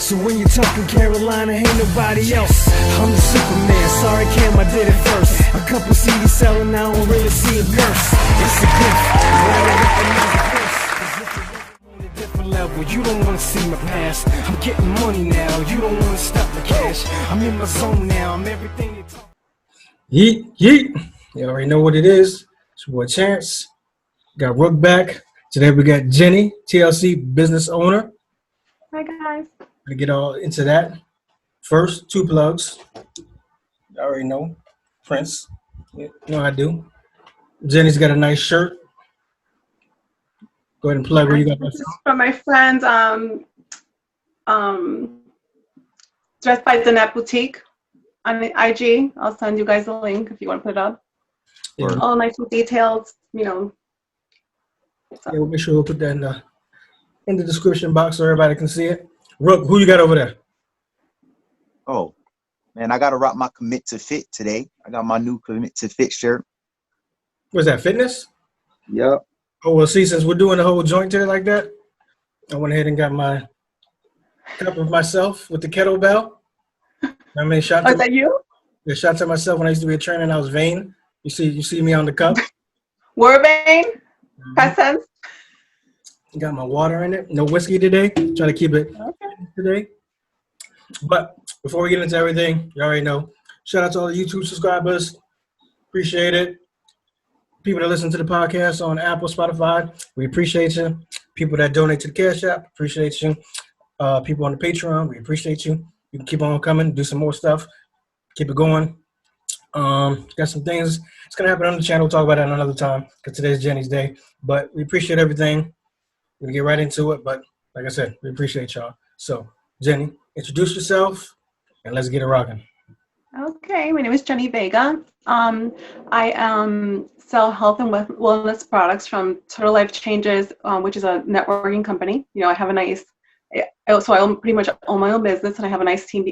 So when you're talking Carolina, ain't nobody else. I'm the Superman, sorry Cam, I did it first. A couple CDs selling, I don't really see a curse. It's a gift, gotta recognize the first. On a different level, you don't wanna see my past. I'm getting money now, you don't wanna stop my cash. I'm in my zone now, I'm everything you talk. Yeet, yeet. You already know what it is. It's your boy Chance. Got Rook back. Today we got Jeny, TLC business owner. Hi guys. Gonna get all into that. First, 2 plugs. You already know. Prince. You know I do. Jenny's got a nice shirt. Go ahead and plug where you got that This is from my friend Dressed by Danette Boutique on the IG. I'll send you guys a link if you want to put it up. Yeah. All nice with details, you know. So. Yeah, we'll make sure we'll put that in the description box so everybody can see it. Rook, who you got over there? Oh, man, I got to rock my Commit to Fit today. I got my new Commit to Fit shirt. Was that fitness? Yep. Oh, well, see, since we're doing the whole joint today like that, I went ahead and got my cup of myself with the kettlebell. I mean, Is that you? Yeah, shout out to myself when I used to be a trainer and I was vain. You see me on the cup. Were vain? Past tense? Got my water in it. No whiskey today. Trying to keep it today. But before we get into everything, you already know. Shout out to all the YouTube subscribers. Appreciate it. People that listen to the podcast on Apple, Spotify, we appreciate you. People that donate to the Cash App, appreciate you. People on the Patreon, we appreciate you. You can keep on coming, do some more stuff. Keep it going. Got some things. It's going to happen on the channel. We'll talk about that another time because today's Jenny's day. But we appreciate everything. We're going to get right into it. But like I said, we appreciate y'all. So, Jeny, introduce yourself and let's get it rocking. Okay, my name is Jeny Vega. I sell health and wellness products from Total Life Changes, which is a networking company. You know, I have a nice, so I pretty much own my own business and I have a nice team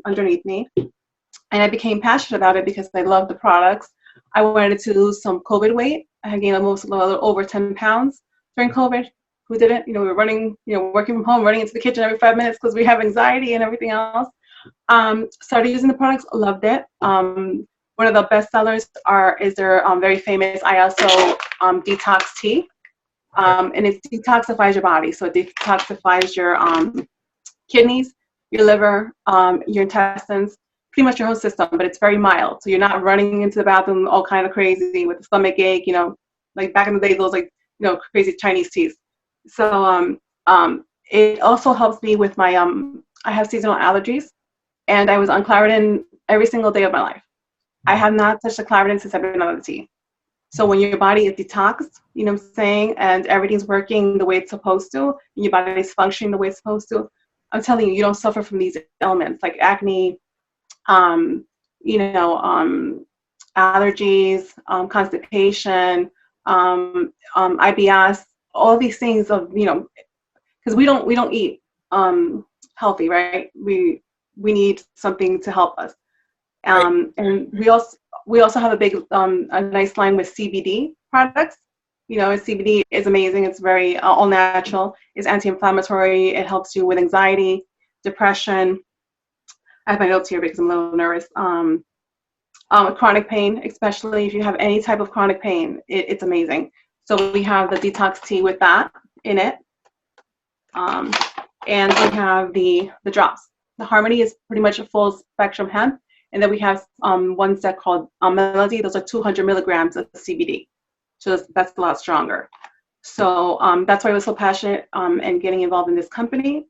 underneath me. And I became passionate about it because I love the products. I wanted to lose some COVID weight. I had gained almost a little over 10 pounds during COVID. Who didn't? You know, we were running, working from home, running into the kitchen every 5 minutes because we have anxiety and everything else. Started using the products, loved it. One of the best sellers is their very famous ISO Detox Tea. And it detoxifies your body. So it detoxifies your kidneys, your liver, your intestines, pretty much your whole system, but it's very mild. So you're not running into the bathroom all kind of crazy with a stomach ache, like back in the day, those crazy Chinese teas. So it also helps me with my, I have seasonal allergies and I was on Claritin every single day of my life. I have not touched a Claritin since I've been on the tea. So when your body is detoxed, you know what I'm saying, and everything's working the way it's supposed to, and your body is functioning the way it's supposed to, I'm telling you, you don't suffer from these elements like acne, allergies, constipation, IBS, all these things of, because we don't eat healthy, right? We need something to help us. And we also have a nice line with CBD products. CBD is amazing. It's very all natural. It's anti-inflammatory. It helps you with anxiety, depression. I have my notes here because I'm a little nervous. Chronic pain, especially if you have any type of chronic pain, it's amazing. So we have the Detox Tea with that in it. And we have the drops. The Harmony is pretty much a full spectrum hemp. And then we have one set called Melody. Those are 200 milligrams of CBD. So that's a lot stronger. So that's why I was so passionate and getting involved in this company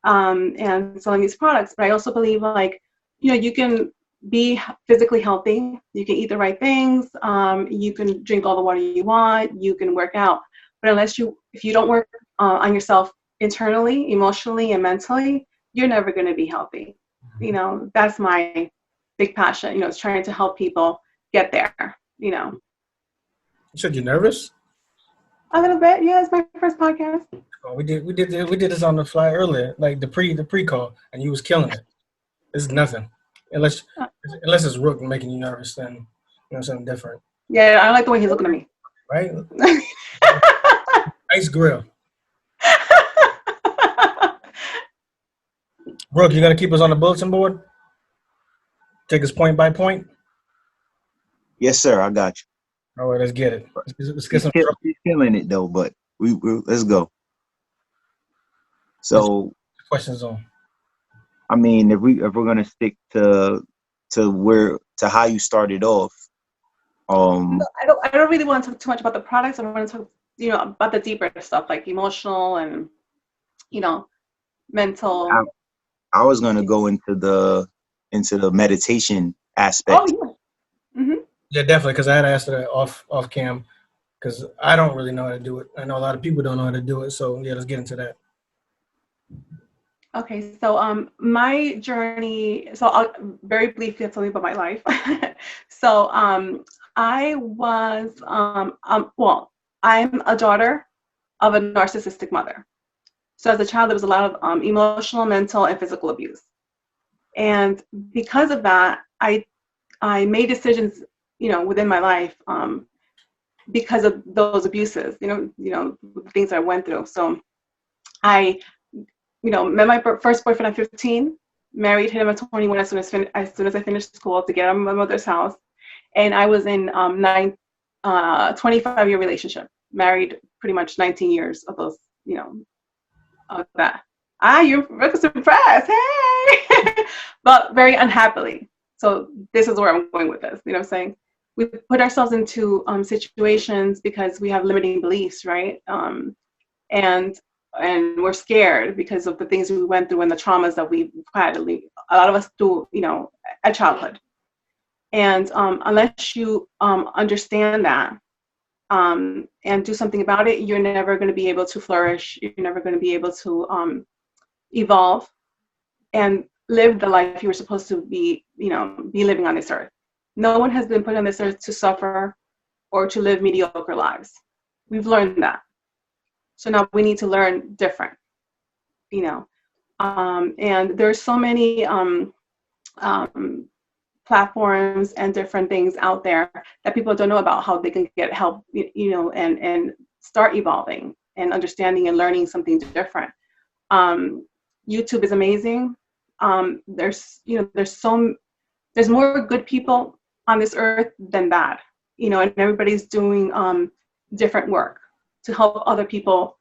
and selling these products. But I also believe you can be physically healthy. You can eat the right things. You can drink all the water you want. You can work out. But if you don't work on yourself internally, emotionally, and mentally, you're never going to be healthy. That's my big passion. It's trying to help people get there. You said you're nervous? A little bit. Yeah, it's my first podcast. Oh, we did this on the fly earlier, like the pre-call, and you was killing it. It's nothing. Unless it's Rook making you nervous, then something different. Yeah, I like the way he's looking at me. Right? Nice grill. Brooke, you gonna keep us on the bulletin board? Take us point by point. Yes, sir. I got you. All right, let's get it. Let's get He's, some he's killing it though, but we let's go. So questions on. I mean, if we're gonna stick to how you started off, No, I don't really want to talk too much about the products. I want to talk, about the deeper stuff like emotional and, mental. I was gonna go into the meditation Oh aspect. yeah. Mm-hmm. Yeah, definitely, because I had asked her off cam, because I don't really know how to do it. I know a lot of people don't know how to do it. So yeah, let's get into that. Okay, so my journey. So I'll very briefly tell you about my life. So I was well, I'm a daughter of a narcissistic mother. So as a child, there was a lot of emotional, mental, and physical abuse. And because of that, I made decisions, within my life because of those abuses, the things I went through. So I, met my first boyfriend at 15, married him at 21 as soon as I finished school to get out of my mother's house. And I was in 25-year relationship, married pretty much 19 years of those, of that. You're surprised, hey! But very unhappily. So this is where I'm going with this, you know what I'm saying? We put ourselves into situations because we have limiting beliefs, right? And we're scared because of the things we went through and the traumas that we've had, a lot of us do, at childhood. And unless you understand that and do something about it, you're never going to be able to flourish. You're never going to be able to evolve and live the life you were supposed to be living on this earth. No one has been put on this earth to suffer or to live mediocre lives. We've learned that. So now we need to learn different, and there's so many platforms and different things out there that people don't know about, how they can get help, and start evolving and understanding and learning something different. YouTube is amazing. There's more good people on this earth than bad, and everybody's doing different work to help other people,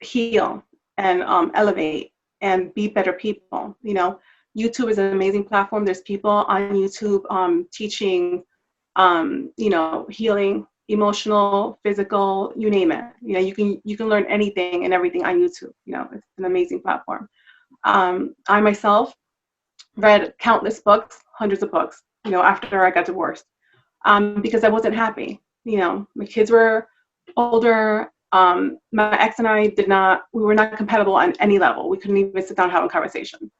heal and elevate and be better people. YouTube is an amazing platform. There's people on YouTube teaching, healing, emotional, physical, you name it. You can learn anything and everything on YouTube. It's an amazing platform. I myself read countless books, hundreds of books, after I got divorced, because I wasn't happy. My kids were older. My ex and I we were not compatible on any level. We couldn't even sit down and have a conversation.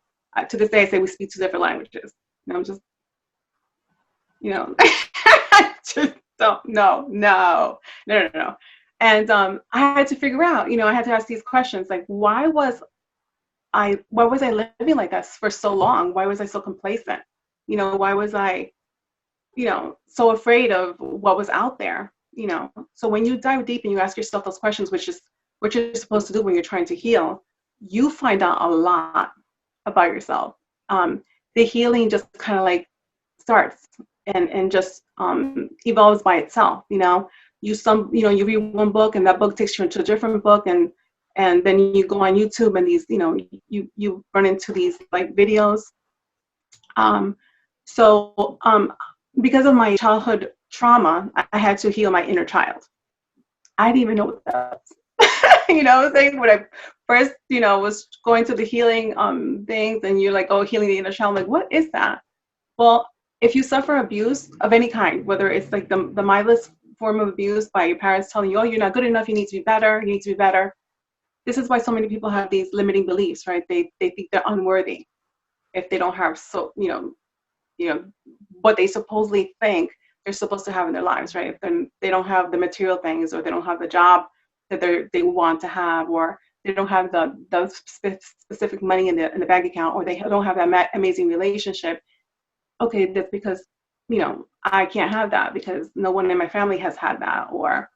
To this day, I say we speak two different languages. I'm just, I just don't, no. And I had to figure out, I had to ask these questions, like, why was I living like this for so long? Why was I so complacent? Why was I, so afraid of what was out there? So when you dive deep and you ask yourself those questions, which is what you're supposed to do when you're trying to heal, you find out a lot about yourself. The healing just kind of like starts and just evolves by itself. You read one book and that book takes you into a different book, and then you go on YouTube and these, you run into these like videos. Because of my childhood trauma, I had to heal my inner child. I didn't even know what that was. What I'm saying? When I first, was going through the healing things, and you're like, oh, healing the inner child, I'm like, what is that? Well, if you suffer abuse of any kind, whether it's like the mindless form of abuse by your parents telling you, oh, you're not good enough, you need to be better, This is why so many people have these limiting beliefs, right? They think they're unworthy if they don't have what they supposedly think they're supposed to have in their lives, right? If they don't have the material things, or they don't have the job that they want to have, or they don't have the specific money in the bank account, or they don't have that amazing relationship. Okay, that's because I can't have that because no one in my family has had that, or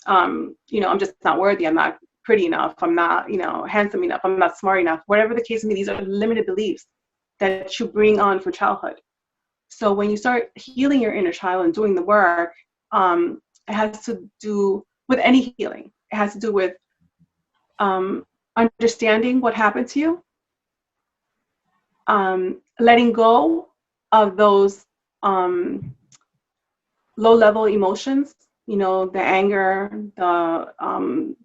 I'm just not worthy. I'm not pretty enough, I'm not, handsome enough, I'm not smart enough, whatever the case may be. These are limited beliefs that you bring on from childhood. So when you start healing your inner child and doing the work, it has to do with any healing. It has to do with understanding what happened to you, letting go of those low-level emotions, the anger, the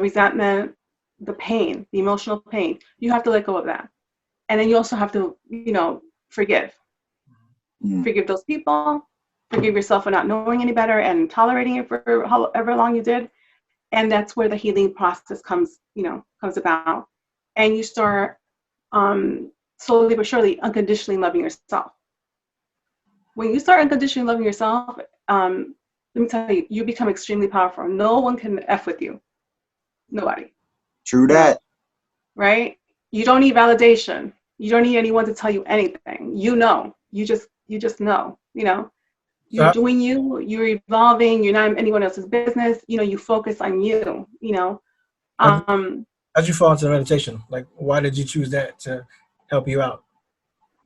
resentment, the pain, the emotional pain. You have to let go of that. And then you also have to, forgive. Forgive those people, forgive yourself for not knowing any better and tolerating it for however long you did. And that's where the healing process comes about. And you start slowly but surely unconditionally loving yourself. When you start unconditionally loving yourself, let me tell you, you become extremely powerful. No one can F with you. Nobody. True that. Right? You don't need validation. You don't need anyone to tell you anything. You know. You just know. You're doing you. You're evolving. You're not anyone else's business. You focus on you. How'd you fall into meditation? Like, why did you choose that to help you out?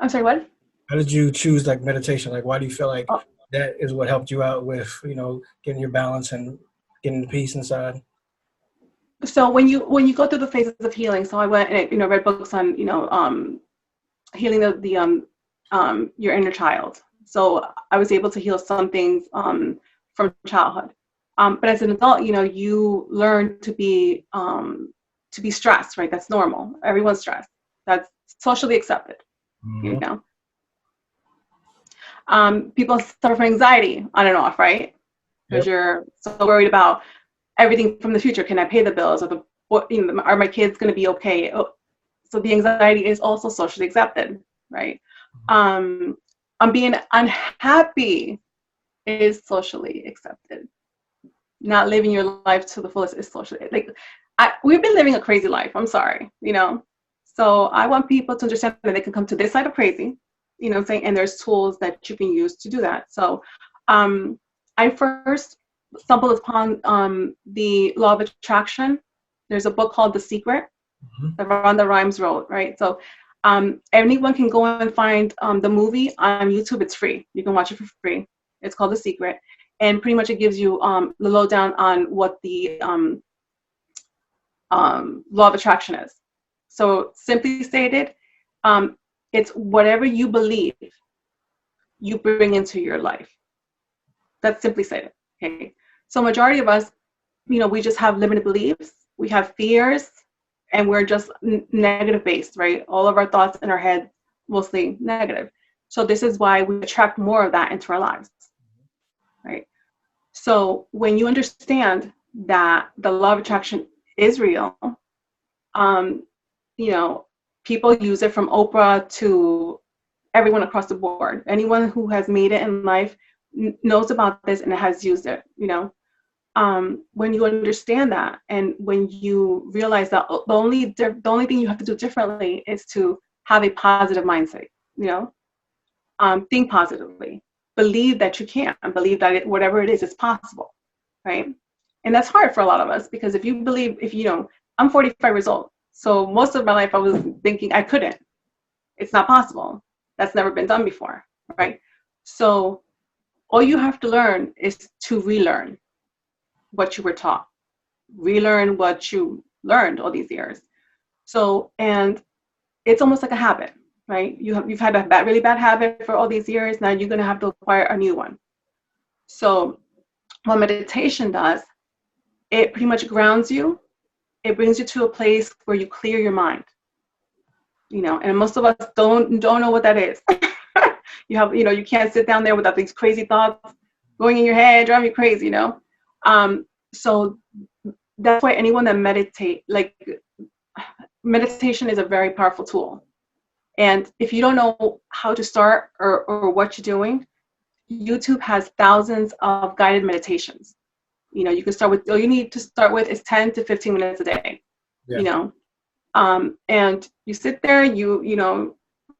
I'm sorry, what? How did you choose like meditation? Like, why do you feel like that is what helped you out with, getting your balance and getting the peace inside? So when you go through the phases of healing, so I went and read books on healing the your inner child. So I was able to heal some things from childhood. But as an adult, you learn to be stressed, right? That's normal. Everyone's stressed. That's socially accepted. Mm-hmm. People suffer from anxiety on and off, right? Because you're so worried about everything from the future. Can I pay the bills? Are my kids going to be okay? So the anxiety is also socially accepted, right? Being unhappy is socially accepted. Not living your life to the fullest is socially we've been living a crazy life. I'm sorry, So I want people to understand that they can come to this side of crazy, and there's tools that you can use to do that. So I first stumbled upon the law of attraction. There's a book called The Secret that Rhonda Rhimes wrote, right? So anyone can go and find the movie on YouTube. It's free. You can watch it for free. It's called The Secret. And pretty much it gives you the lowdown on what the law of attraction is. So simply stated, it's whatever you believe, you bring into your life. That's simply stated. Okay. So majority of us, we just have limited beliefs. We have fears, and we're just negative based, right? All of our thoughts in our head, mostly negative. So this is why we attract more of that into our lives, right? So when you understand that the law of attraction is real, people use it from Oprah to everyone across the board. Anyone who has made it in life knows about this and has used it, when you understand that, and when you realize that the only thing you have to do differently is to have a positive mindset, think positively, believe that you can, believe that whatever it is possible, right? And that's hard for a lot of us, because if you believe, I'm 45 years old, so most of my life I was thinking I couldn't. It's not possible. That's never been done before, right? So all you have to learn is to relearn what you were taught, relearn what you learned all these years. So, and it's almost like a habit, right? You've had a really bad habit for all these years. Now you're going to have to acquire a new one. So what meditation does, it pretty much grounds you. It brings you to a place where you clear your mind, and most of us don't know what that is. You can't sit down there without these crazy thoughts going in your head, driving you crazy, So that's why anyone that meditation is a very powerful tool. And if you don't know how to start or what you're doing, YouTube has thousands of guided meditations. You can start with, all you need to start with is 10 to 15 minutes a day, and you sit there,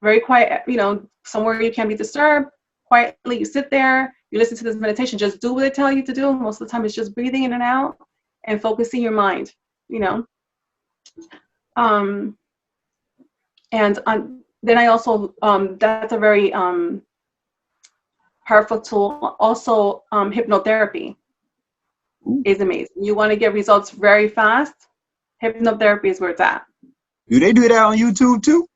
very quiet, somewhere you can't be disturbed, quietly, you sit there, you listen to this meditation, just do what they tell you to do. Most of the time it's just breathing in and out and focusing your mind, you know. And then I also, that's a very powerful tool. Also, hypnotherapy is amazing. You want to get results very fast, hypnotherapy is where it's at. Do they do that on YouTube too?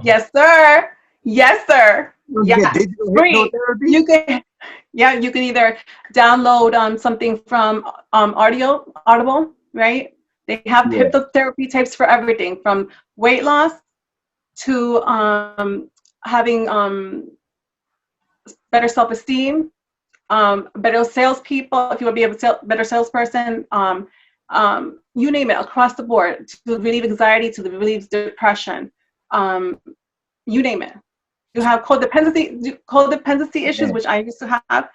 Yes, sir. Yes, sir. Yeah, Digital free. hypnotherapy? You can, yeah, you can either download something from Audible, right? They have hypnotherapy tapes for everything from weight loss to having better self-esteem, better salespeople, if you want to be a better salesperson, you name it, across the board, to relieve anxiety, to relieve depression, you name it. You have codependency issues, which I used to have.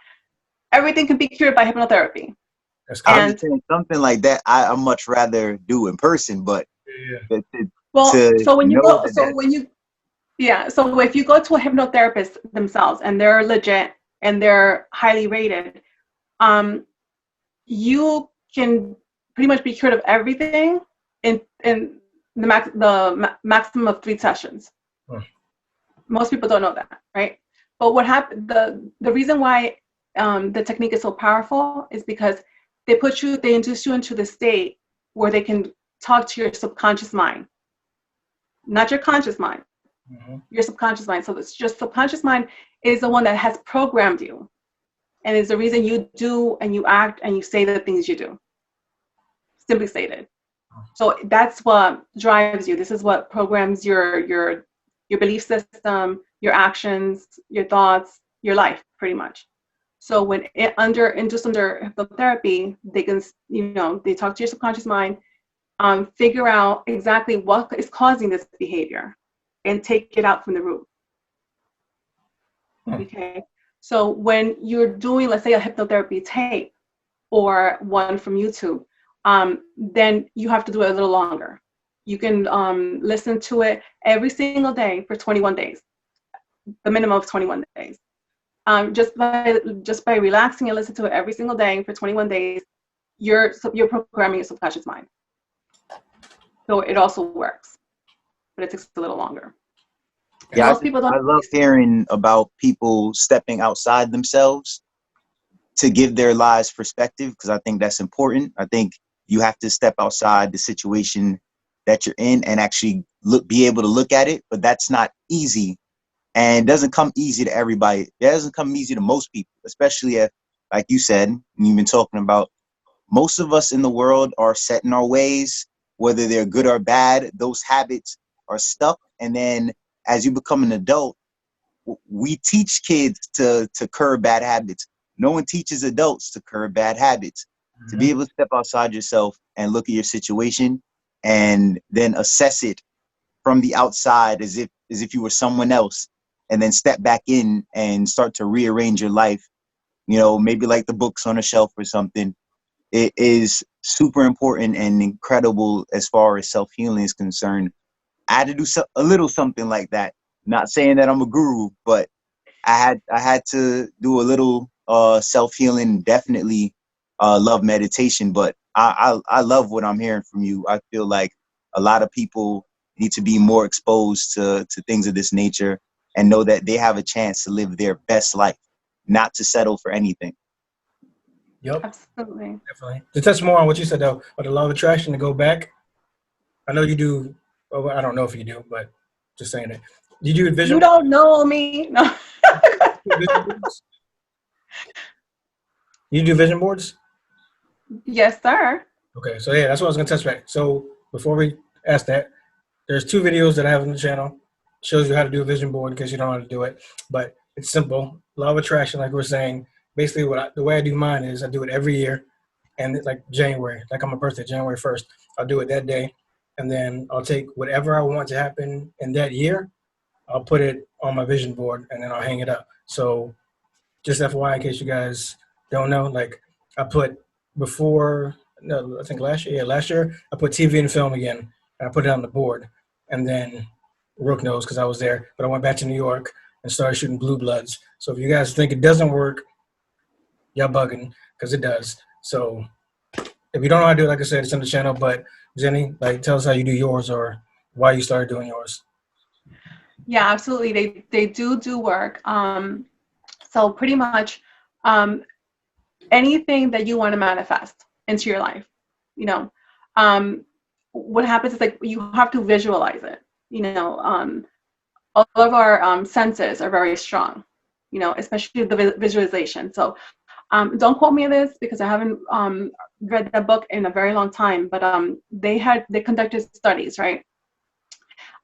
Everything can be cured by hypnotherapy. I'm just saying something like that I much rather do in person, but so when you go, so if you go to a hypnotherapist themselves and they're legit and they're highly rated, you can pretty much be cured of everything in the maximum of 3 sessions. Most people don't know that, right? But what happened, the reason why the technique is so powerful is because they induce you into the state where they can talk to your subconscious mind, not your conscious mind, your subconscious mind. So it's just subconscious mind is the one that has programmed you, and is the reason you do and you act and you say the things you do. Simply stated. So that's what drives you. This is what programs your belief system, your actions, your thoughts, your life, pretty much. So when under hypnotherapy, they can, they talk to your subconscious mind, figure out exactly what is causing this behavior, and take it out from the root. Okay. So when you're doing, let's say, a hypnotherapy tape or one from YouTube, then you have to do it a little longer. You can listen to it every single day for 21 days, the minimum of 21 days. Just by relaxing and listening to it every single day for 21 days, you're programming your subconscious mind. So it also works, but it takes a little longer. Yeah, most people don't. I love hearing about people stepping outside themselves to give their lives perspective, because I think that's important. I think you have to step outside the situation that you're in and actually be able to look at it, but that's not easy. And it doesn't come easy to everybody. It doesn't come easy to most people, especially if, like you said, and you've been talking about, most of us in the world are set in our ways, whether they're good or bad. Those habits are stuck. And then as you become an adult, we teach kids to curb bad habits. No one teaches adults to curb bad habits. To be able to step outside yourself and look at your situation and then assess it from the outside as if you were someone else, and then step back in and start to rearrange your life, maybe like the books on a shelf or something. It is super important and incredible as far as self-healing is concerned. I had to do a little something like that. Not saying that I'm a guru, but I had to do a little self-healing. Definitely love meditation, but I love what I'm hearing from you. I feel like a lot of people need to be more exposed to things of this nature and know that they have a chance to live their best life, not to settle for anything. Yep. Absolutely. Definitely. To touch more on what you said, though, about the law of attraction, to go back, I know you do. Well, I don't know if you do, but just saying it. Did you do vision? You don't know me. No. You do vision boards? Yes, sir. Okay, so yeah, that's what I was gonna touch back. So before we ask that, there's 2 videos that I have on the channel. Shows you how to do a vision board in case you don't know how to do it. But it's simple. Law of attraction, like we were saying. Basically, the way I do mine is I do it every year, and it's like January, like on my birthday, January 1st. I'll do it that day, and then I'll take whatever I want to happen in that year. I'll put it on my vision board, and then I'll hang it up. So just FYI, in case you guys don't know, like I put I think last year, I put TV and film again, and I put it on the board. And then Rook knows because I was there, but I went back to New York and started shooting Blue Bloods. So if you guys think it doesn't work, y'all bugging, because it does. So If you don't know how to do it, like I said, it's on the channel. But Jeny, like, tell us how you do yours or why you started doing yours. Yeah, absolutely. They do work. So pretty much anything that you want to manifest into your life, you know, what happens is like you have to visualize it. You know, all of our senses are very strong, you know, especially the visualization. So don't quote me on this because I haven't read that book in a very long time, but they conducted studies, right,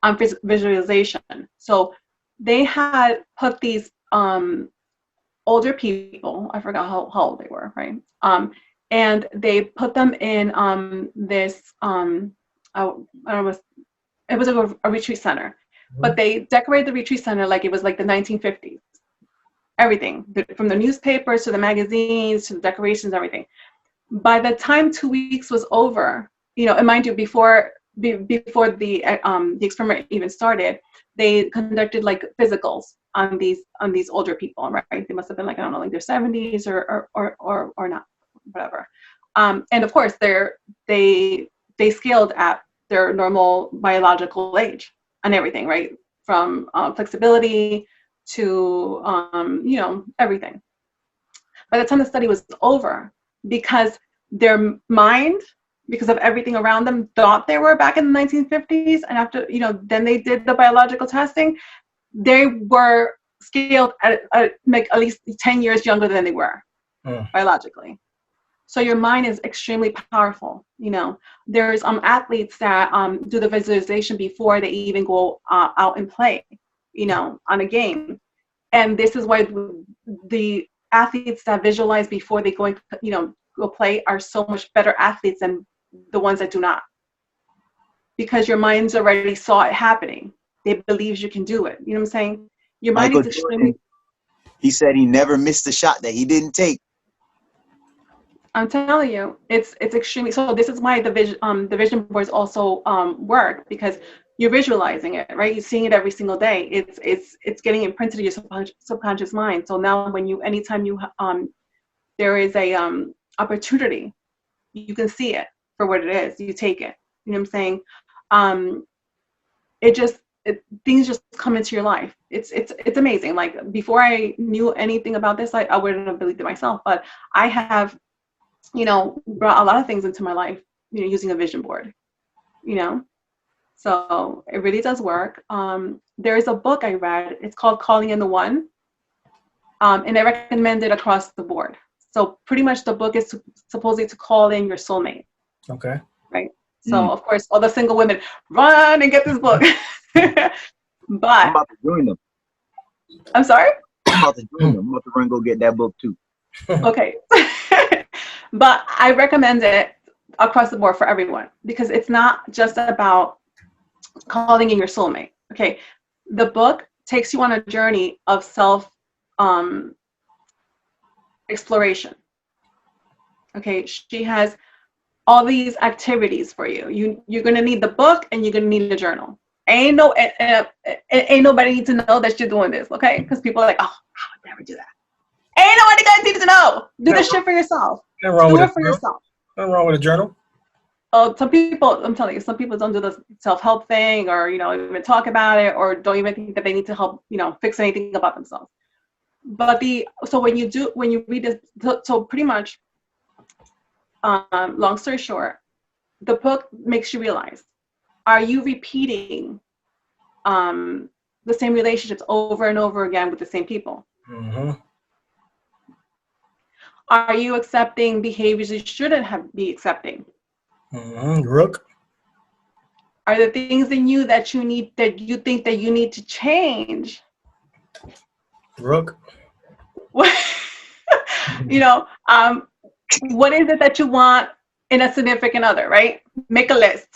on visualization. So they had put these older people, I forgot how old they were, right? And they put them in this, I don't know, it was a retreat center, but they decorated the retreat center like it was like the 1950s. Everything, from the newspapers to the magazines to the decorations, everything. By the time 2 weeks was over, you know, and mind you, before the experiment even started, they conducted like physicals on these older people, right? They must have been like, I don't know, like their 70s or not, whatever. And of course, they scaled at their normal biological age and everything, right? From flexibility to you know, everything. By the time the study was over, because their mind, because of everything around them, thought they were back in the 1950s, and after, you know, then they did the biological testing, they were scaled at like at least 10 years younger than they were biologically. So your mind is extremely powerful. You know, there's athletes that do the visualization before they even go out and play, you know, on a game. And this is why the athletes that visualize before they go play are so much better athletes than the ones that do not. Because your mind's already saw it happening. It believes you can do it. You know what I'm saying? Your mind is extremely... He said he never missed a shot that he didn't take. I'm telling you, it's extremely... So this is why the vision boards also work, because you're visualizing it, right? You're seeing it every single day. It's getting imprinted in your subconscious mind. So now anytime there is a opportunity, you can see it for what it is. You take it. You know what I'm saying? Things just come into your life. It's amazing. Like, before I knew anything about this, I wouldn't have believed it myself. But I have, you know, brought a lot of things into my life, you know, using a vision board, you know. So it really does work. There is a book I read. It's called Calling in the One. And I recommend it across the board. So pretty much the book is supposedly to call in your soulmate. Okay. Right. So of course, all the single women, run and get this book. But I'm about to join them. I'm sorry? I'm about to join them. I'm about to run go get that book too. Okay. But I recommend it across the board for everyone, because it's not just about calling in your soulmate. Okay. The book takes you on a journey of self exploration. Okay. She has all these activities for you. You're going to need the book, and you're going to need a journal. Ain't nobody need to know that you're doing this. Okay. Because people are like, oh, I would never do that. Ain't nobody guys need to know. Do this shit for yourself. Do it for yourself. Nothing wrong with a journal. Oh, some people, I'm telling you, some people don't do the self-help thing, or, you know, even talk about it, or don't even think that they need to help, you know, fix anything about themselves. But so when you read this, so pretty much, long story short, the book makes you realize, are you repeating the same relationships over and over again with the same people? Mm-hmm. Are you accepting behaviors you shouldn't be accepting? Mm-hmm. Rook. Are there things in you that you think that you need to change? Rook. You know, what is it that you want in a significant other, right? Make a list.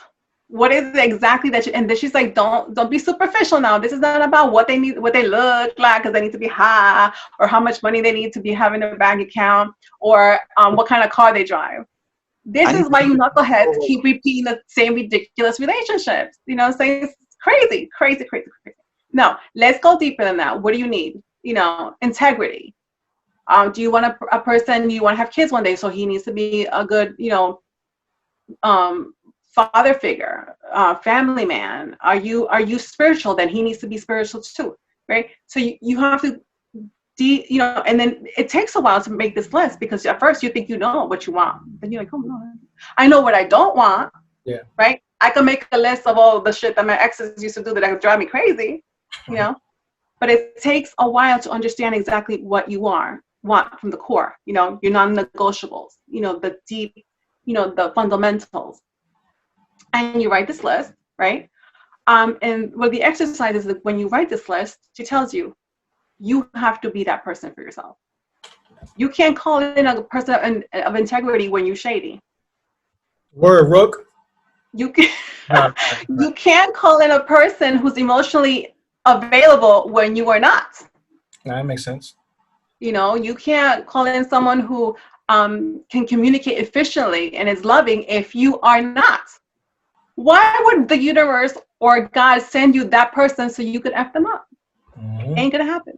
What is it exactly that you, and then she's like, don't be superficial now. This is not about what they need, what they look like, because they need to be high, or how much money they need to be having in their bank account, or what kind of car they drive. This is why you knuckleheads keep repeating the same ridiculous relationships. You know, saying it's crazy. No, let's go deeper than that. What do you need? You know, integrity. Do you want a person, you want to have kids one day, so he needs to be a good, you know, father figure, family man? Are you spiritual? Then he needs to be spiritual too, right? So you have to and then it takes a while to make this list, because at first you think you know what you want, then you're like, oh no, I know what I don't want. Yeah. Right. I can make a list of all the shit that my exes used to do that would drive me crazy, but it takes a while to understand exactly what you want from the core, your non-negotiables, the deep, the fundamentals. And you write this list, right? And what the exercise is, when you write this list, she tells you, you have to be that person for yourself. You can't call in a person of integrity when you're shady. Word, Rook. You can't call in a person who's emotionally available when you are not. Nah, that makes sense. You can't call in someone who can communicate efficiently and is loving if you are not. Why would the universe or God send you that person so you could F them up? Ain't gonna happen.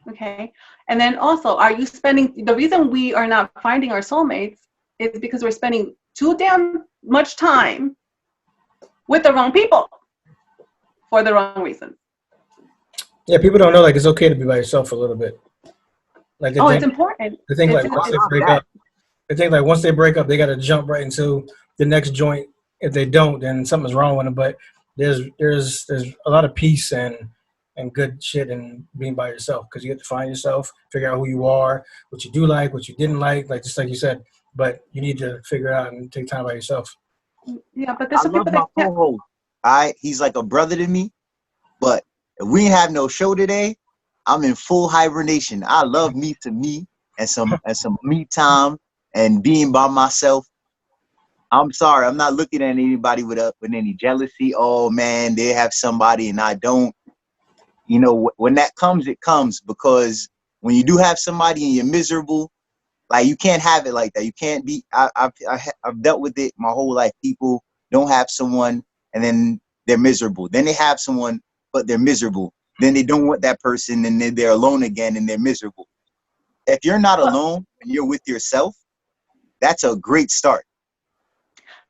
Okay. And then also, the reason we are not finding our soulmates is because we're spending too damn much time with the wrong people for the wrong reasons. Yeah, people don't know, like, it's okay to be by yourself for a little bit. Like, it's important. They think like once they break up, they got to jump right into the next joint. If they don't, then something's wrong with them. But there's a lot of peace and good shit in being by yourself, because you get to find yourself, figure out who you are, what you do like, what you didn't like just like you said. But you need to figure it out and take time by yourself. Yeah, but there's some people that co-host. He's like a brother to me, but if we ain't have no show today, I'm in full hibernation. I love me and some me time and being by myself. I'm sorry, I'm not looking at anybody with any jealousy. Oh man, they have somebody and I don't. When that comes, it comes, because when you do have somebody and you're miserable, like, you can't have it like that. You can't be. I've dealt with it my whole life. People don't have someone and then they're miserable. Then they have someone but they're miserable. Then they don't want that person and then they're alone again and they're miserable. If you're not alone and you're with yourself, that's a great start.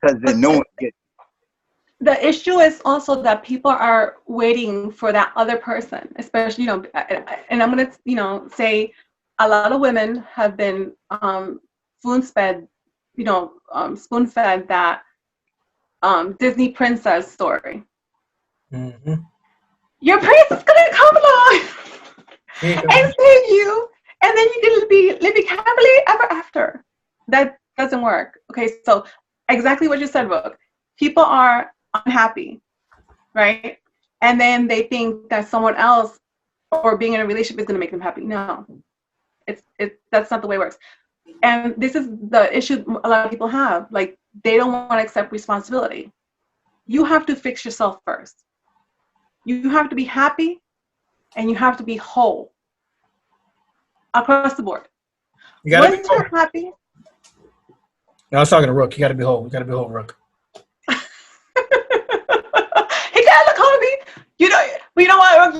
Because then no one gets. The issue is also that people are waiting for that other person, especially, and I'm going to, say a lot of women have been spoon-fed that Disney princess story. Mm-hmm. Your prince is going to come along and save you, and then you can be living happily ever after. That doesn't work. Okay, so exactly what you said, Rook. People are unhappy, right? And then they think that someone else or being in a relationship is going to make them happy. No, that's not the way it works. And this is the issue a lot of people have. Like, they don't want to accept responsibility. You have to fix yourself first. You have to be happy and you have to be whole across the board. Once you're happy. No, I was talking to Rook. You got to be whole. You got to be whole, Rook. He got look home to me. You know what?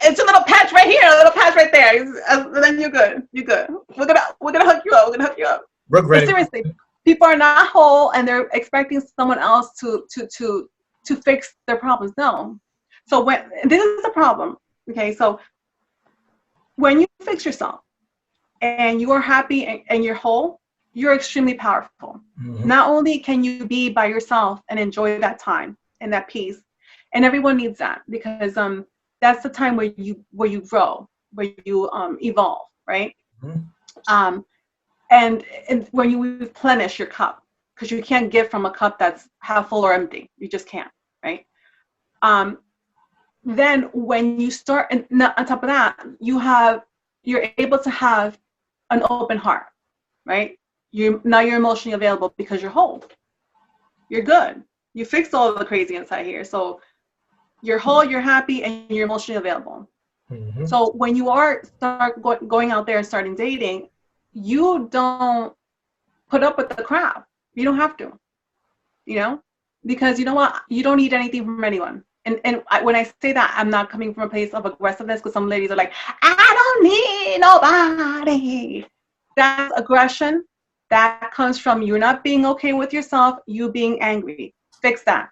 It's a little patch right here, a little patch right there. Then you're good. You're good. We're gonna hook you up. We're gonna hook you up. Rook ready. Seriously, people are not whole, and they're expecting someone else to fix their problems. No. So this is the problem. Okay, so when you fix yourself and you are happy and you're whole, you're extremely powerful. Mm-hmm. Not only can you be by yourself and enjoy that time and that peace, and everyone needs that, because that's the time where you grow, where you evolve, right? Mm-hmm. And when you replenish your cup, because you can't give from a cup that's half full or empty. You just can't, right? Then when you start, and on top of that, you're able to have an open heart, right? Now you're emotionally available because you're whole. You're good. You fixed all the crazy inside here. So you're whole, you're happy, and you're emotionally available. Mm-hmm. So when you start going out there and starting dating, you don't put up with the crap. You don't have to, because you know what? You don't need anything from anyone. And when I say that, I'm not coming from a place of aggressiveness, because some ladies are like, I don't need nobody. That's aggression, That comes from you not being okay with yourself, you being angry. Fix that.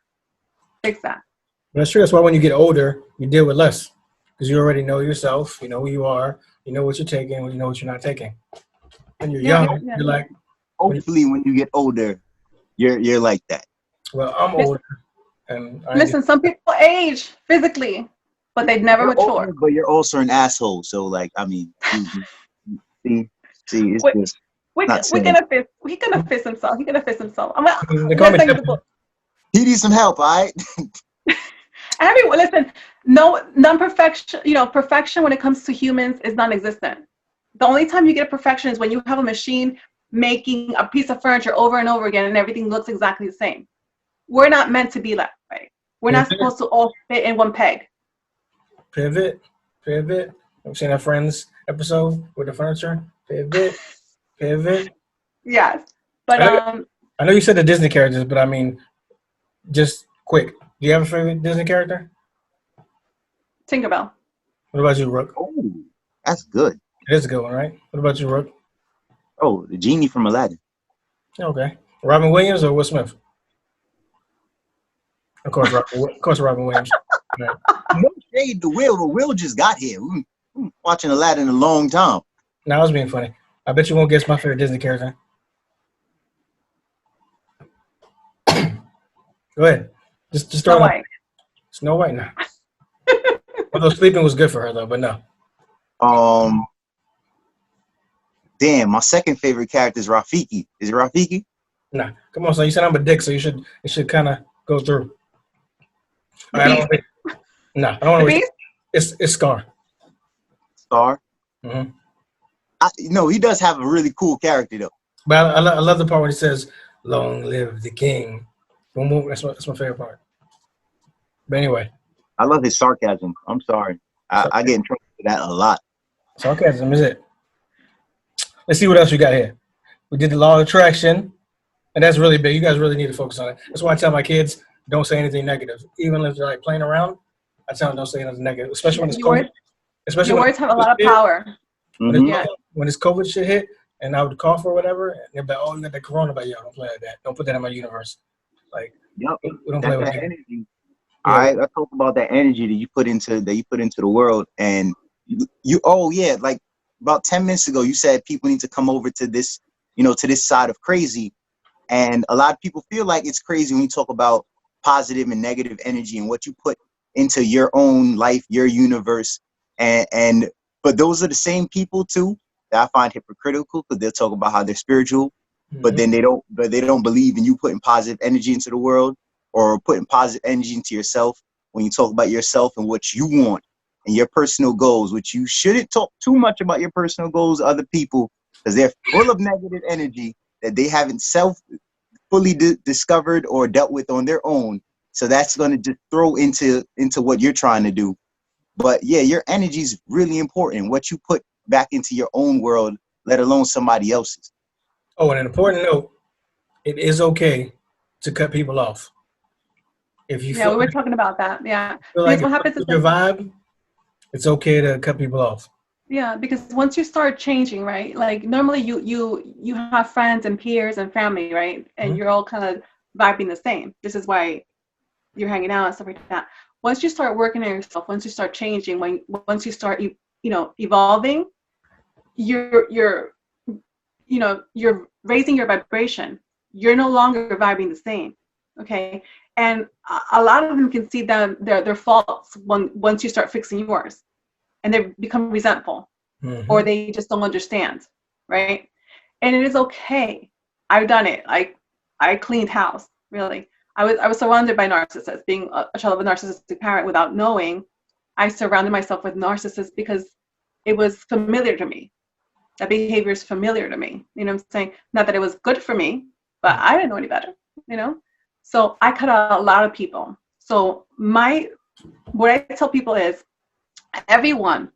Fix that. That's true. That's why when you get older, you deal with less because you already know yourself. You know who you are. You know what you're taking. You know what you're not taking. When you're Yeah, young, yeah. you're like, Hopefully, when you get older, you're like that. well, I'm older, and Listen, some people age physically, but they never You're mature. older, but you're also an asshole. So, like, I mean, see, it's Wait, just we not we saying. gonna fist. He gonna fist himself. He gonna fist himself. I'm like, they call me listen, Tipton. He needs some help, all right? everyone, listen. No, non-perfection. Perfection when it comes to humans is non-existent. The only time you get a perfection is when you have a machine making a piece of furniture over and over again, and everything looks exactly the same. We're not meant to be that way. We're not supposed to all fit in one peg. Pivot. I've seen that Friends episode with the furniture. Pivot. Yes, but I know you said the Disney characters, but I mean, just quick. Do you have a favorite Disney character? Tinkerbell. What about you, Rook? Oh, that's good. It is a good one, right? What about you, Rook? Oh, the genie from Aladdin. Okay. Robin Williams or Will Smith? Of course, Robin Williams. Right. No shade to Will, but Will just got here. We've been watching Aladdin a long time. Now I was being funny. I bet you won't guess my favorite Disney character. Go ahead. Just throw Snow it out. White. Snow White, no. Although sleeping was good for her though, but no. Damn, my second favorite character is Rafiki. Is it Rafiki? Nah. Come on, son. You said I'm a dick, so it should kind of go through. The I don't Beast. I don't want The to. Beast. It's Scar. Star. Mm-hmm. No, he does have a really cool character though. But I love the part when he says, "Long live the king." Boom, boom. That's my favorite part. But anyway, I love his sarcasm. I'm sorry. I get in trouble for that a lot. sarcasm is it. Let's see what else we got here. We did the law of attraction, and that's really big. You guys really need to focus on it. That's why I tell my kids, don't say anything negative. Even if they're like playing around, I tell them don't say anything negative, especially when it's COVID. Especially Your when words have a lot of power. When this COVID shit hit, and I would cough or whatever, and they'd be like, "Oh, you got that corona," but yo, don't play like that. Don't put that in my universe. Like, yep, we don't play with that energy. I talk about that energy that you put into the world, and you. Oh yeah, like about 10 minutes ago, you said people need to come over to this, to this side of crazy, and a lot of people feel like it's crazy when you talk about positive and negative energy and what you put into your own life, your universe, and but those are the same people too that I find hypocritical because they'll talk about how they're spiritual, but then they don't believe in you putting positive energy into the world or putting positive energy into yourself when you talk about yourself and what you want and your personal goals, which you shouldn't talk too much about your personal goals to other people because they're full of negative energy that they haven't fully discovered or dealt with on their own. So that's going to just throw into what you're trying to do. But yeah, your energy is really important. What you put back into your own world, let alone somebody else's. Oh, and an important note: it is okay to cut people off. If you we were talking about that. Yeah, because what happens is your vibe, it's okay to cut people off. Yeah, because once you start changing, right? Like normally you have friends and peers and family, right? And you're all kind of vibing the same. This is why you're hanging out and stuff like that. Once you start working on yourself, once you start changing, once you start evolving, you're raising your vibration. You're no longer vibing the same. Okay. And a lot of them can see their faults once you start fixing yours. And they become resentful or they just don't understand, right? And it is okay. I've done it. I cleaned house, really. I was surrounded by narcissists. Being a child of a narcissistic parent without knowing, I surrounded myself with narcissists because it was familiar to me. That behavior is familiar to me. You know what I'm saying? Not that it was good for me, but I didn't know any better, So I cut out a lot of people. So what I tell people is, everyone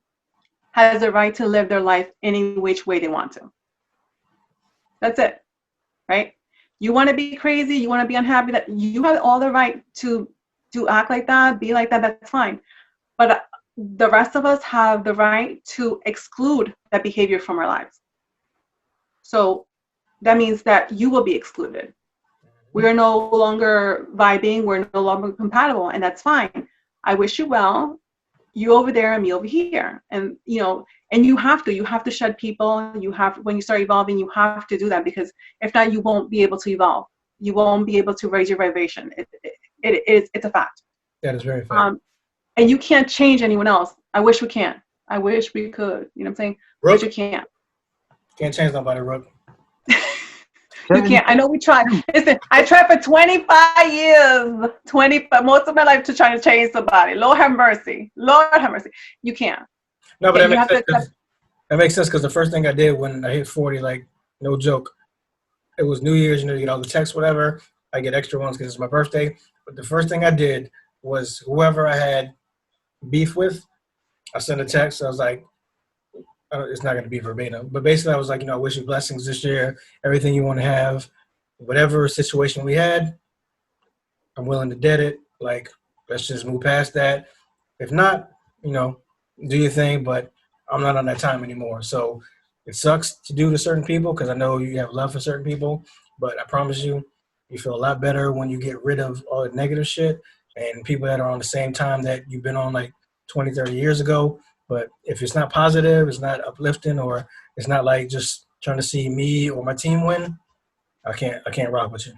has the right to live their life any which way they want to. That's it, right? You want to be crazy, you want to be unhappy, that you have all the right to act like that, be like that, that's fine. But the rest of us have the right to exclude that behavior from our lives. So that means that you will be excluded. We are no longer vibing, we're no longer compatible, and that's fine. I wish you well. You over there and me over here. And and you have to shed people. When you start evolving, you have to do that, because if not, you won't be able to evolve. You won't be able to raise your vibration. It's a fact. That is very fact. And you can't change anyone else. I wish we can. I wish we could. You know what I'm saying? Rook, but you can't. Can't change nobody, Rook. You can't. I know we tried. Listen, I tried for 25 years, most of my life, to try to change somebody. Lord have mercy. Lord have mercy. You can't. No, but You that have makes to sense. That makes sense, because the first thing I did when I hit 40, like, no joke, it was New Year's. You get all the texts, whatever. I get extra ones because it's my birthday. But the first thing I did was, whoever I had beef with, I sent a text. I was like, it's not going to be verbatim, but basically I was like, I wish you blessings this year, everything you want to have, whatever situation we had, I'm willing to dead it. Like, let's just move past that. If not, do your thing, but I'm not on that time anymore. So it sucks to do to certain people, because I know you have love for certain people, but I promise you, you feel a lot better when you get rid of all the negative shit and people that are on the same time that you've been on like 20, 30 years ago. But if it's not positive, it's not uplifting, or it's not like just trying to see me or my team win, I can't rock with you.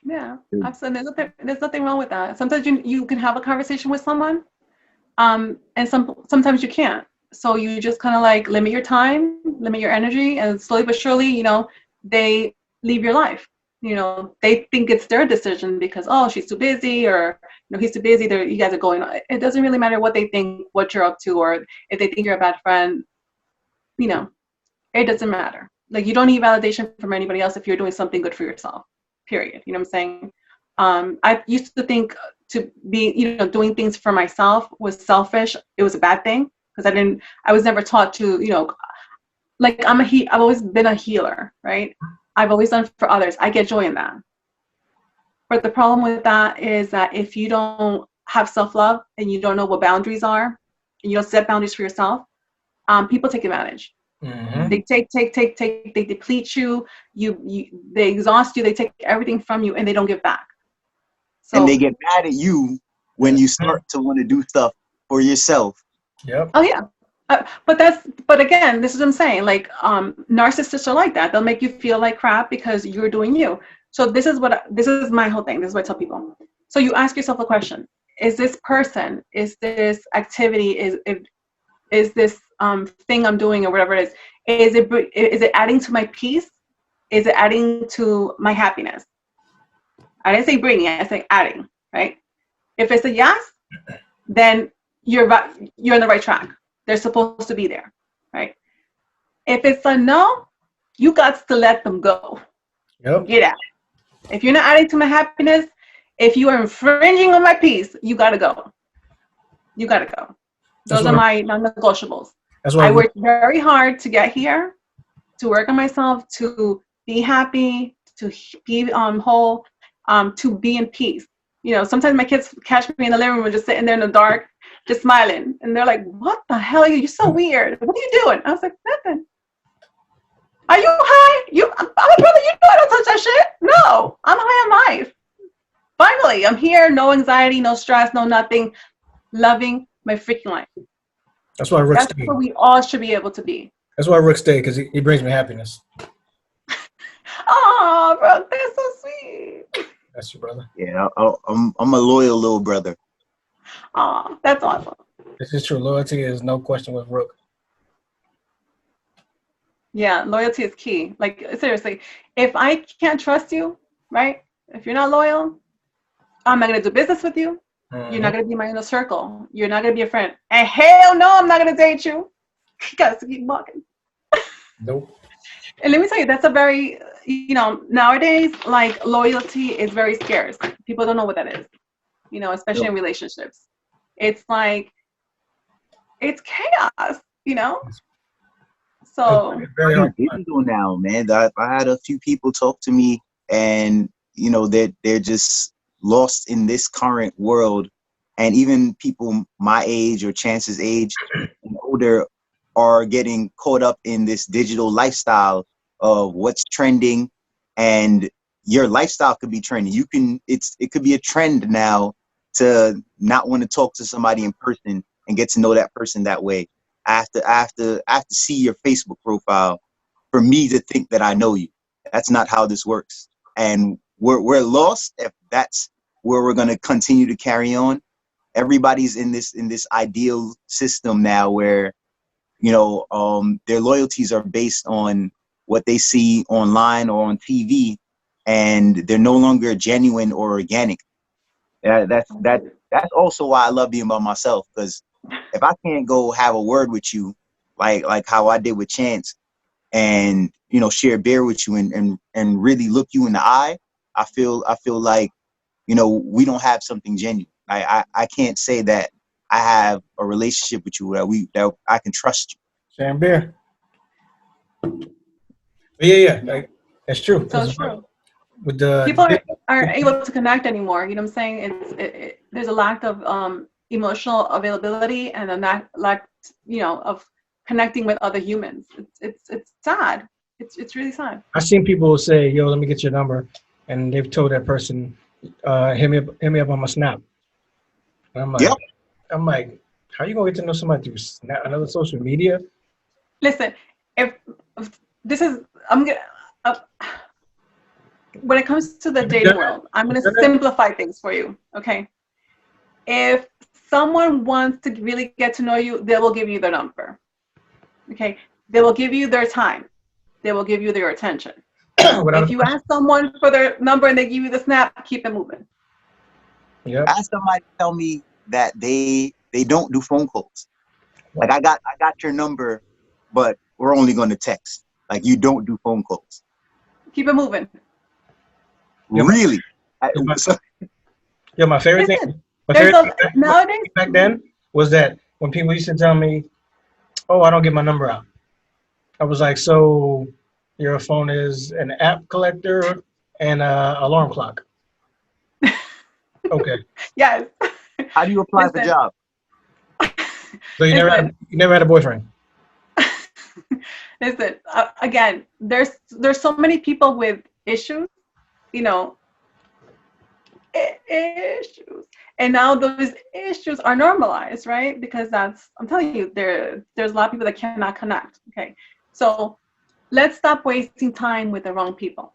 Yeah, absolutely. There's nothing wrong with that. Sometimes you can have a conversation with someone, and sometimes you can't. So you just kind of like limit your time, limit your energy, and slowly but surely, they leave your life. They think it's their decision because, oh, she's too busy, or he's too busy. You guys are going on. It doesn't really matter what they think, what you're up to, or if they think you're a bad friend. It doesn't matter. Like, you don't need validation from anybody else if you're doing something good for yourself. Period. You know what I'm saying? I used to think to be, doing things for myself was selfish. It was a bad thing, because I was never taught to, like, I've always been a healer, right? I've always done for others. I get joy in that. But the problem with that is that if you don't have self-love and you don't know what boundaries are, and you don't set boundaries for yourself, people take advantage. Mm-hmm. They take, they deplete you, they exhaust you, they take everything from you, and they don't give back. So, and they get mad at you when you start to want to do stuff for yourself. Yep. Oh yeah. But again, this is what I'm saying. Like, narcissists are like that. They'll make you feel like crap because you're doing you. So this is my whole thing. This is what I tell people. So you ask yourself a question: is this person, is this activity, is this thing I'm doing, or whatever it is it adding to my peace? Is it adding to my happiness? I didn't say bringing, I say adding, right? If it's a yes, then you're on the right track. They're supposed to be there, right? If it's a no, you got to let them go. Yep. Get out. If you're not adding to my happiness, if you are infringing on my peace, you got to go. You got to go. Those are my non-negotiables. I worked very hard to get here, to work on myself, to be happy, to be whole, to be in peace. Sometimes my kids catch me in the living room just sitting there in the dark, just smiling. And they're like, what the hell are you? You're so weird. What are you doing? I was like, nothing. Are you high? I'm a brother. You know I don't touch that shit. No, I'm high on life. Finally, I'm here. No anxiety, no stress, no nothing. Loving my freaking life. That's why Rook stayed. That's what we all should be able to be. That's why Rook stayed, because he brings me happiness. Oh, bro, that's so sweet. That's your brother. Yeah, I'm a loyal little brother. Oh, that's awesome. This is true. Loyalty is no question with Rook. Yeah, loyalty is key. Like, seriously, if I can't trust you, right? If you're not loyal, I'm not going to do business with you. Mm-hmm. You're not going to be my inner circle. You're not going to be a friend. And hell no, I'm not going to date you. You got to keep walking. Nope. And let me tell you, that's a very, nowadays, like, loyalty is very scarce. People don't know what that is, especially in relationships. It's like, it's chaos, So it's very digital now, man. I had a few people talk to me, and they're just lost in this current world, and even people my age or Chance's age and older are getting caught up in this digital lifestyle, of what's trending, and your lifestyle could be trending. It could be a trend now to not want to talk to somebody in person and get to know that person that way. I have to see your Facebook profile for me to think that I know you. That's not how this works. And we're lost if that's where we're going to continue to carry on. Everybody's in this ideal system now where, their loyalties are based on what they see online or on TV, and they're no longer genuine or organic. That's also why I love being by myself, because if I can't go have a word with you, like how I did with Chance, and share a beer with you and really look you in the eye, I feel like we don't have something genuine. I can't say that I have a relationship with you that I can trust you. Sharing beer. Yeah, like, that's true. So true. With the People aren't able to connect anymore. You know what I'm saying? There's a lack of emotional availability and a lack of connecting with other humans. It's sad. It's really sad. I've seen people say, "Yo, let me get your number," and they've told that person, "Hit me up on my Snap." And I'm like, how you gonna get to know somebody through Snap, another social media? Listen, if this is, when it comes to the dating world, I'm gonna simplify things for you. Okay, if someone wants to really get to know you, they will give you their number. Okay, they will give you their time. They will give you their attention. If you ask someone for their number and they give you the Snap, keep it moving. Yeah. Ask somebody tell me that they don't do phone calls. Like, I got your number, but we're only going to text. Like, you don't do phone calls. Keep it moving. Really? My favorite thing. Nowadays back then was that when people used to tell me, "Oh, I don't get my number out," I was like, "So your phone is an app collector and an alarm clock?" Okay. Yes. How do you apply for jobs? So you never had a boyfriend? Listen, again, there's so many people with issues, issues, and now those issues are normalized, right? Because I'm telling you, there's a lot of people that cannot connect. Okay, so let's stop wasting time with the wrong people.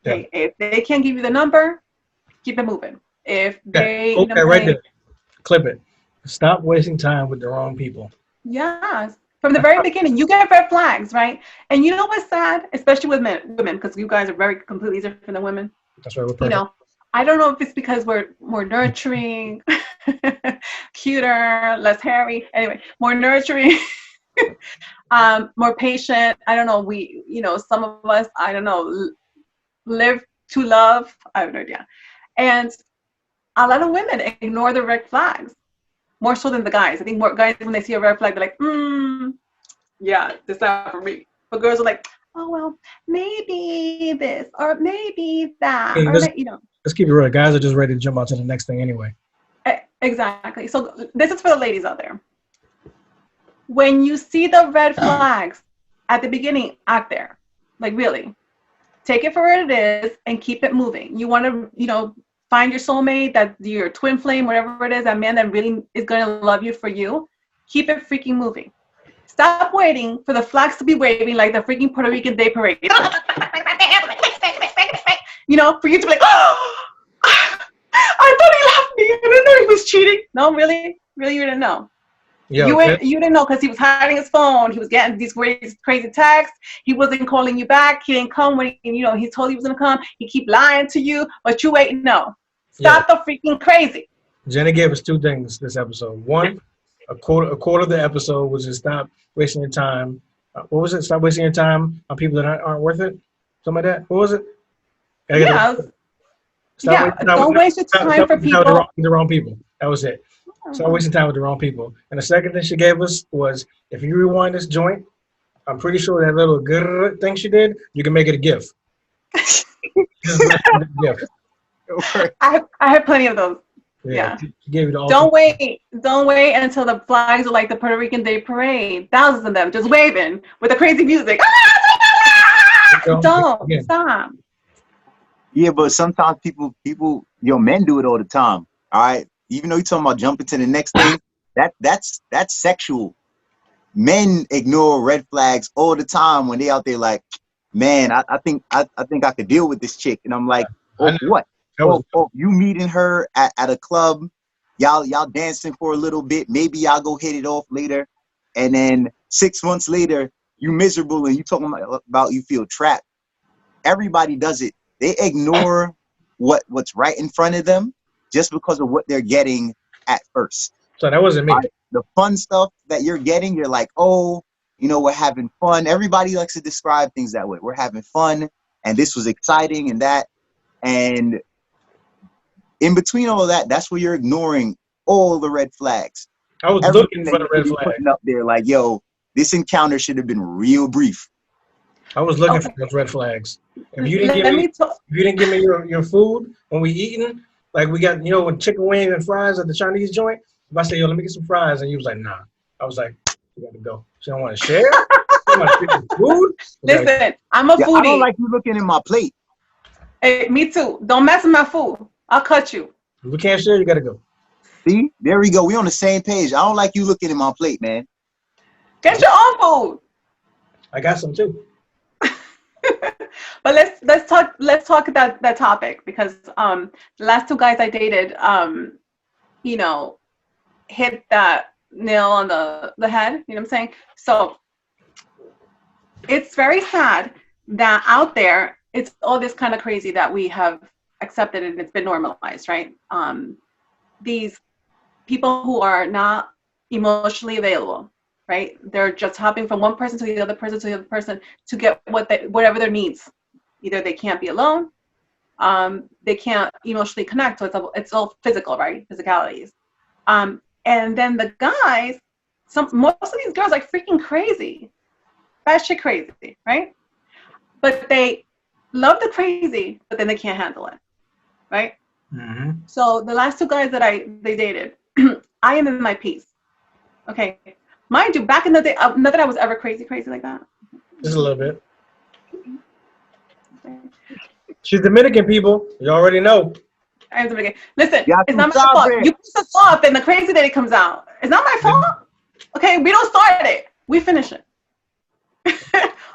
Okay, if they can't give you the number, keep it moving. If they, right there, clip it. Stop wasting time with the wrong people. Yes. From the very beginning, you get red flags, right? And you know what's sad, especially with women, because you guys are very completely different than women. That's right. We're perfect. I don't know if it's because we're more nurturing, cuter, less hairy. Anyway, more nurturing, more patient. I don't know. We, some of us, I don't know, live to love. I have no idea. And a lot of women ignore the red flags. More so than the guys. I think more guys, when they see a red flag, they're like, yeah, this is not for me. But girls are like, oh, well, maybe this or maybe that. Hey, or let's keep it real. Guys are just ready to jump out to the next thing anyway. Exactly. So this is for the ladies out there. When you see the red flags at the beginning, act there. Like, really. Take it for what it is and keep it moving. You want to, find your soulmate, that your twin flame, whatever it is, that man that really is going to love you for you. Keep it freaking moving. Stop waiting for the flags to be waving like the freaking Puerto Rican Day Parade. For you to be like, oh, I thought he left me. I didn't know he was cheating. No, really? Really, you didn't know? You didn't know because he was hiding his phone. He was getting these crazy texts. He wasn't calling you back. He didn't come when he told you he was going to come. He keep lying to you, but you wait. No. Stop the freaking crazy. Jenny gave us two things this episode. One, a quarter of the episode was just stop wasting your time. What was it? Stop wasting your time on people that aren't worth it? Something like that? What was it? Don't waste your time for people. The wrong people. That was it. Stop wasting time with the wrong people. And the second thing she gave us was, if you rewind this joint, I'm pretty sure that little good thing she did, you can make it a gift. I have plenty of those. Yeah. Gave you the Don't wait until the flags are like the Puerto Rican Day Parade. Thousands of them just waving with the crazy music. Don't stop. Yeah, but sometimes people, men do it all the time. All right, even though you're talking about jumping to the next thing, that's sexual. Men ignore red flags all the time when they out there like, man, I think I could deal with this chick, and I'm like, oh, what? Oh, you meeting her at a club, y'all dancing for a little bit, maybe y'all go hit it off later, and then 6 months later, you miserable and you talking about you feel trapped. Everybody does it. They ignore what's right in front of them just because of what they're getting at first. So that wasn't me. The fun stuff that you're getting, you're like, oh, we're having fun. Everybody likes to describe things that way. We're having fun, and this was exciting, and that. And in between all of that, that's where you're ignoring all the red flags. I was looking for the red flag. Putting up there like, yo, this encounter should have been real brief. I was looking for those red flags. If you didn't give me your food when we eating, like we got, with chicken wings and fries at the Chinese joint, if I say, yo, let me get some fries, and you was like, nah. I was like, you got to go. She don't want to share? She want to get the food? Listen, I'm a foodie. I don't like you looking in my plate. Hey, me too. Don't mess with my food. I'll cut you. If we can't share, you got to go. See? There we go. We on the same page. I don't like you looking in my plate, man. Get your own food. I got some too. But let's talk about that topic, because the last two guys I dated, hit that nail on the head. You know what I'm saying? So it's very sad that out there it's all this kind of crazy that we have accepted and it's been normalized, right? These people who are not emotionally available, right? They're just hopping from one person to the other person to the other person to get whatever their needs. Either they can't be alone, they can't emotionally connect, so it's all physical, right? Physicalities. And then the guys, most of these girls are freaking crazy, batshit crazy, right? But they love the crazy, but then they can't handle it, right? Mm-hmm. So the last two guys that they dated, I am in my peace. Okay, mind you, back in the day, not that I was ever crazy like that. Just a little bit. She's Dominican, people. You already know. I'm Dominican. Listen, it's not my fault. You piss us off, and the crazy that it comes out. It's not my fault. Okay, we don't start it. We finish it.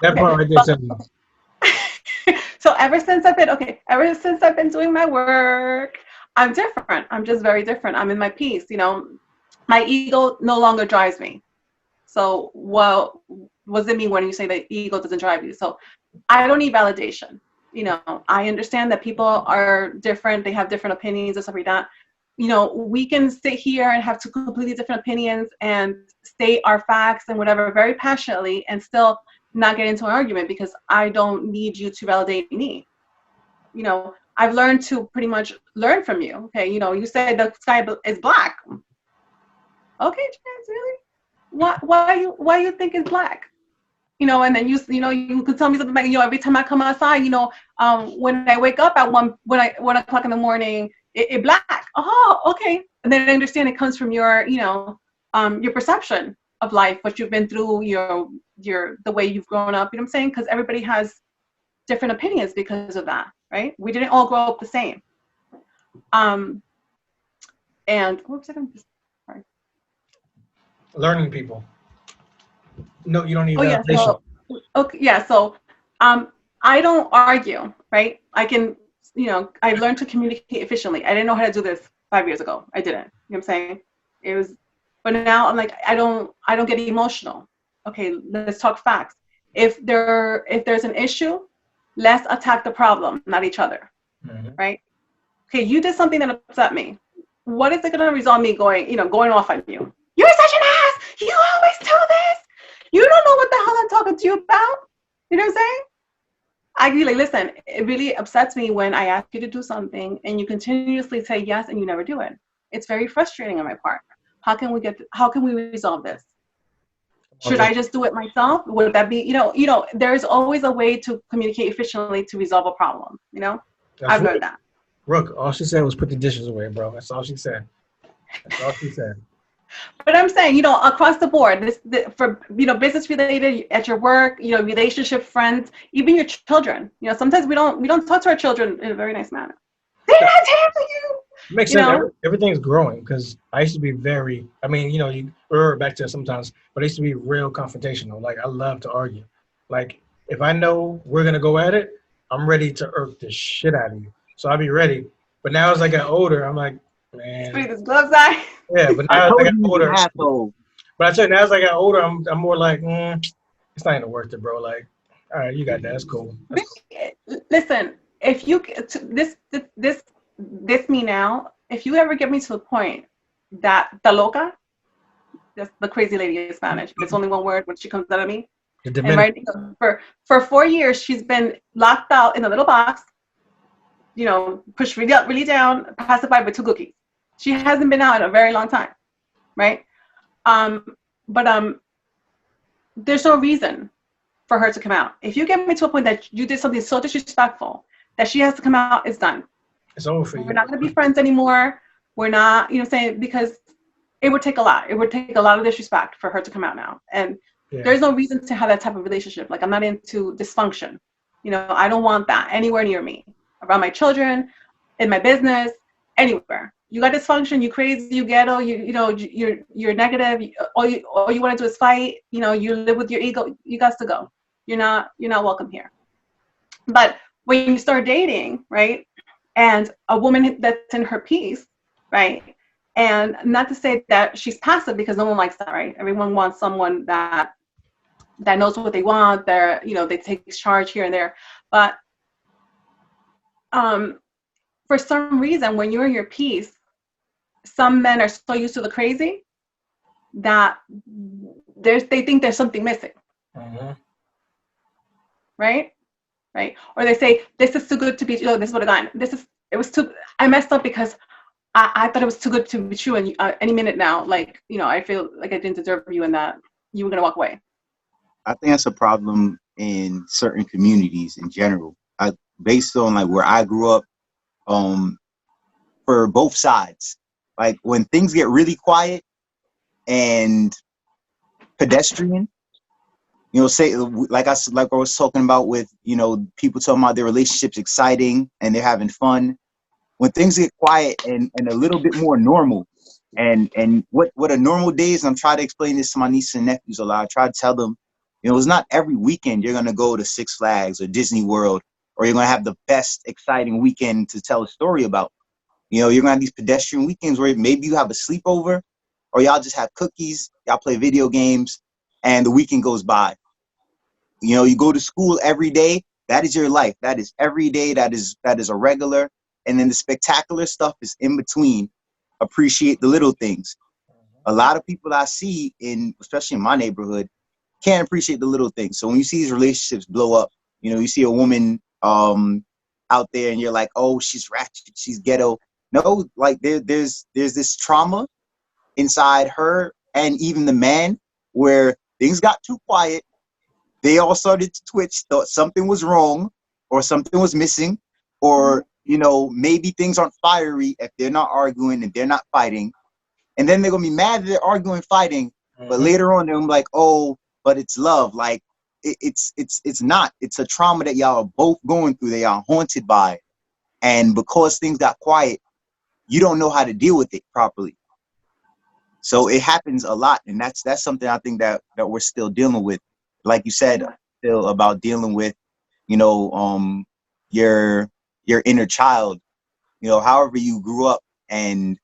That part right there. So ever since I've been doing my work, I'm different. I'm just very different. I'm in my peace. My ego no longer drives me. So what does it mean when you say that ego doesn't drive you? So I don't need validation. I understand that people are different. They have different opinions and stuff like that. We can sit here and have two completely different opinions and state our facts and whatever very passionately and still not get into an argument, because I don't need you to validate me. I've learned to pretty much learn from you. Okay, you said the sky is black. Okay, Chance, really? Why you think it's black? And then you could tell me something like, every time I come outside, when I wake up at 1 o'clock in the morning, it black. Oh, okay. And then I understand it comes from your perception of life, what you've been through, the way you've grown up. You know what I'm saying? Because everybody has different opinions because of that, right? We didn't all grow up the same. And what was I going to say? Sorry. Learning people. No, you don't need validation. Yeah, so, okay, yeah. So, I don't argue, right? I can, I've learned to communicate efficiently. I didn't know how to do this 5 years ago. I didn't. You know what I'm saying? But now I'm like, I don't get emotional. Okay, let's talk facts. If there's an issue, let's attack the problem, not each other, right? Okay, you did something that upset me. What is it going to result me going off on you? You're such an ass. You always do this. You don't know what the hell I'm talking to you about. You know what I'm saying? I really listen. It really upsets me when I ask you to do something and you continuously say yes and you never do it. It's very frustrating on my part. How can we resolve this? Should I just do it myself? Would that be, there's always a way to communicate efficiently to resolve a problem. I've learned that. Rook, all she said was put the dishes away, bro. That's all she said. That's all she said. But I'm saying, across the board, for business related, at your work, relationship, friends, even your children. Sometimes we don't talk to our children in a very nice manner. They're not telling you. Makes sense. Everything's growing because I used to be very. I mean, you refer back to it sometimes, but I used to be real confrontational. Like I love to argue. Like if I know we're gonna go at it, I'm ready to irk the shit out of you. So I'll be ready. But now as I got older, I'm like, man. Put his gloves on. Yeah, but now as I got older, asshole. but I tell you, now as I got older, I'm more like, it's not even worth it, bro. Like, all right, you got that. That's cool. Listen, if you this me now, if you ever get me to the point that the loca, that's the crazy lady in Spanish. It's only one word when she comes out of me. And right for 4 years, she's been locked out in a little box. Pushed really down, pacified with 2 cookies. She hasn't been out in a very long time, right? But there's no reason for her to come out. If you get me to a point that you did something so disrespectful that she has to come out, it's done. It's over for you. We're not going to be friends anymore. We're not, saying, because it would take a lot. It would take a lot of disrespect for her to come out now. And there's no reason to have that type of relationship. Like, I'm not into dysfunction. I don't want that anywhere near me, around my children, in my business, anywhere. You got dysfunction, you crazy, you ghetto, you're negative. All you want to do is fight. You live with your ego. You got to go. You're not welcome here. But when you start dating, right, and a woman that's in her peace, right, and not to say that she's passive, because no one likes that, right? Everyone wants someone that knows what they want. They take charge here and there, but for some reason, when you're in your peace, some men are so used to the crazy that they think there's something missing. Mm-hmm. Right? Or they say, this is too good to be true. This is what I got. I messed up because I thought it was too good to be true. And any minute now, I feel like I didn't deserve you and that you were going to walk away. I think that's a problem in certain communities in general. Based on where I grew up, for both sides. Like when things get really quiet and pedestrian, say like I was talking about with people talking about their relationships exciting and they're having fun. When things get quiet and a little bit more normal, and what a normal day is, and I'm trying to explain this to my nieces and nephews a lot. I try to tell them, it's not every weekend you're gonna go to Six Flags or Disney World, or you're gonna have the best exciting weekend to tell a story about. You're gonna have these pedestrian weekends where maybe you have a sleepover, or y'all just have cookies, y'all play video games, and the weekend goes by. You go to school every day. That is your life. That is every day. That is a regular. And then the spectacular stuff is in between. Appreciate the little things. A lot of people I see especially in my neighborhood, can't appreciate the little things. So when you see these relationships blow up, you see a woman out there and you're like, oh, she's ratchet, she's ghetto. No, there's this trauma inside her and even the man where things got too quiet. They all started to twitch, thought something was wrong or something was missing, or maybe things aren't fiery if they're not arguing and they're not fighting. And then they're gonna be mad that they're arguing, fighting, but later on they're gonna be like, oh, but it's love. Like it's not. It's a trauma that y'all are both going through. They are haunted by, and because things got quiet, you don't know how to deal with it properly. So it happens a lot, and that's something I think that we're still dealing with. Like you said, still about dealing with, your inner child. However you grew up, and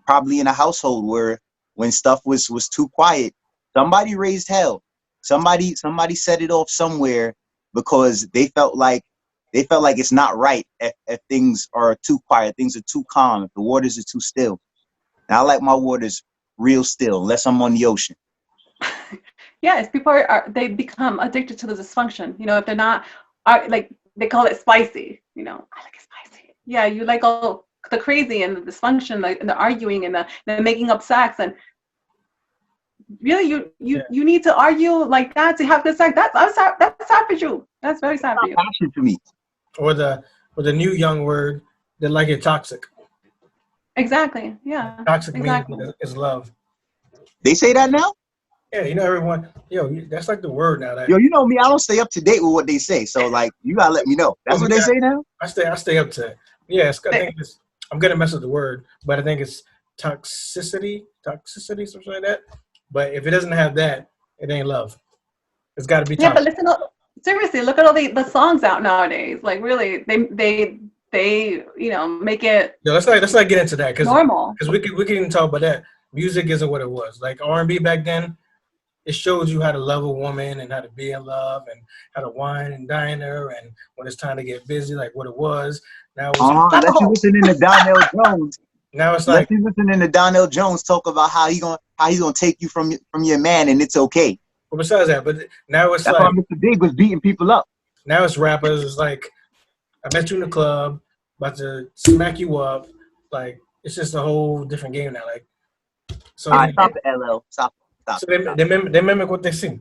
probably in a household where when stuff was too quiet, somebody raised hell. Somebody set it off somewhere because they felt like it's not right if things are too quiet, things are too calm, if the waters are too still. And I like my waters real still, unless I'm on the ocean. Yes, people they become addicted to the dysfunction. If they're not, they call it spicy. I like it spicy. Yeah, you like all the crazy and the dysfunction, and the arguing and the making up sex, and really you need to argue like that to have good sex. That's sad for you. That's very sad for you. Passion to me. Or the new young word, they like it toxic. Exactly. Yeah. Toxic exactly. means is love. They say that now? Yeah, you know everyone. That's like the word now. That Yo, you know me, I don't stay up to date with what they say. So like, you gotta let me know. That's what they say now? I stay up to it. Yeah, I'm gonna mess with the word, but I think it's toxicity, something like that. But if it doesn't have that, it ain't love. It's got to be toxic. Yeah, but listen, seriously, look at all the songs out nowadays. Like really, they make it. Yeah, let's not get into that normal. Because we can even talk about that. Music isn't what it was. Like R&B back then, it showed you how to love a woman and how to be in love and how to wine and dine her and when it's time to get busy, like what it was. Now it's Unless you listening to Donnell Jones. Now it's like you listening to Donnell Jones talk about how he gonna take you from your man and it's okay. Well, besides that, but now it's that's like why Mr. Big was beating people up. Now it's rappers. It's like I met you in the club, about to smack you up. Like it's just a whole different game now. Like so. Stop the LL. Stop. So they mimic what they see.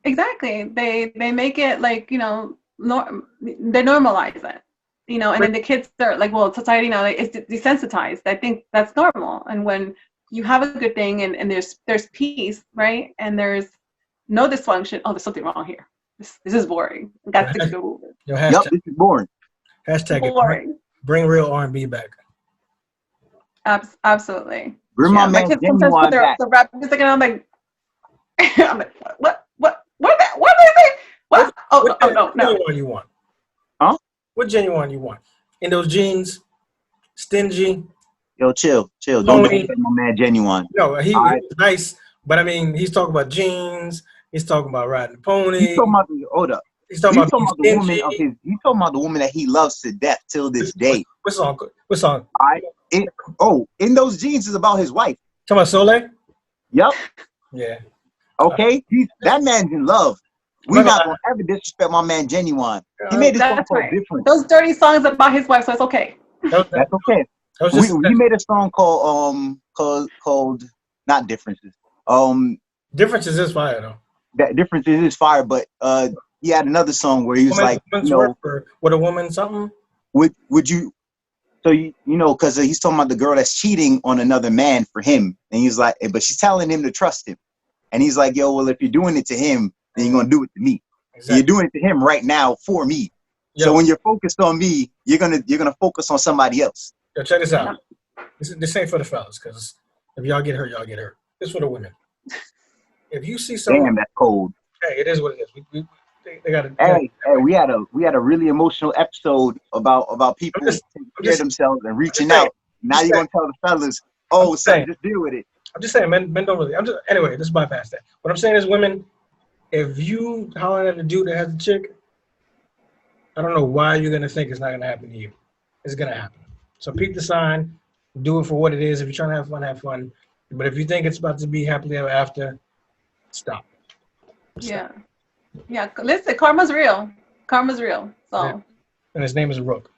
Exactly. They make it like they normalize it. And then the kids are like, well, society now is desensitized. I think that's normal. And when you have a good thing and there's peace, right? And there's no dysfunction. Oh, there's something wrong here. This is boring. Got to go. Yep, this is boring. Hashtag boring. Bring real R&B back. Absolutely. Bring my man kids sometimes put the rap music and I'm like, what did they say? What? No. Genuine you want? Huh? What genuine you want? In those jeans, stingy. Yo, chill. Don't disrespect my man Genuine. No, he's nice, but I mean, he's talking about jeans. He's talking about riding a pony. He's talking about He's talking about the woman of his. He's talking about the woman that he loves to death till this day. What song? In those jeans is about his wife. Talking about Soleil? Yep. Yeah. Okay, that man's in love. We're not gonna ever disrespect my man Genuine. He made this song called Different. Those dirty songs about his wife, so it's okay. That's okay. We made a song called not Differences. Differences is fire though. That Differences is fire, but he had another song where he was with a woman something. Would you? So because he's talking about the girl that's cheating on another man for him, and he's like, but she's telling him to trust him, and he's like, yo, well, if you're doing it to him, then you're gonna do it to me. Exactly. You're doing it to him right now for me. Yo. So when you're focused on me, you're gonna focus on somebody else. Yo, check this out. This ain't for the fellas, because if y'all get hurt, y'all get hurt. This for the women. If you see someone, damn, that's cold. Hey, it is what it is. They gotta. Hey, we had a really emotional episode about people taking care of themselves and reaching out. Now you're gonna tell the fellas, son, just deal with it. I'm just saying, men don't really. Anyway, let's bypass that. What I'm saying is, women, if you holler at a dude that has a chick, I don't know why you're gonna think it's not gonna happen to you. It's gonna happen. So peep the sign, do it for what it is. If you're trying to have fun, have fun. But if you think it's about to be happily ever after, stop. Yeah. Yeah, listen, karma's real. So. Yeah. And his name is Rook.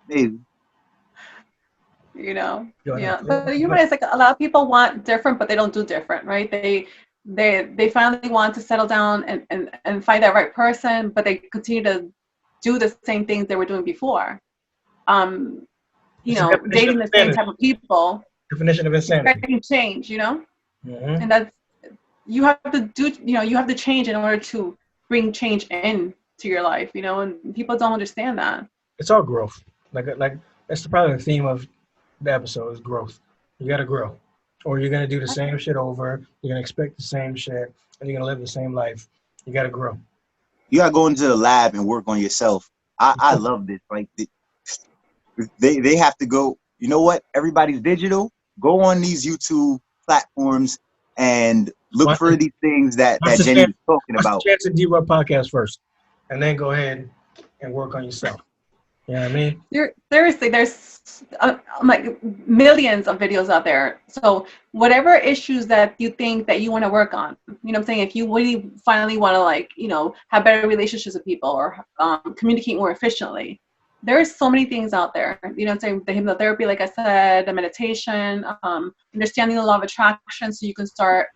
Maybe. Yeah. But it's like a lot of people want different, but they don't do different, right? They finally want to settle down and find that right person, but they continue to do the same things they were doing before. Dating the same type of people. Definition of insanity. Expecting change, Mm-hmm. And that's you have to change in order to bring change in to your life, and people don't understand that. It's all growth. Like that's probably the theme of the episode is growth. You got to grow, or you're gonna do the same shit over. You're gonna expect the same shit, and you're gonna live the same life. You got to grow. You got to go into the lab and work on yourself. I love this. Like they have to go. You know what? Everybody's digital. Go on these YouTube platforms and look for these things that Jeny was talking about. Chancedtegang podcast first, and then go ahead and work on yourself. You know what I mean? Seriously, there's like millions of videos out there. So whatever issues that you think that you want to work on, what I'm saying? If you really finally want to have better relationships with people or communicate more efficiently, there's so many things out there. I'm saying? The hypnotherapy, like I said, the meditation, understanding the law of attraction so you can start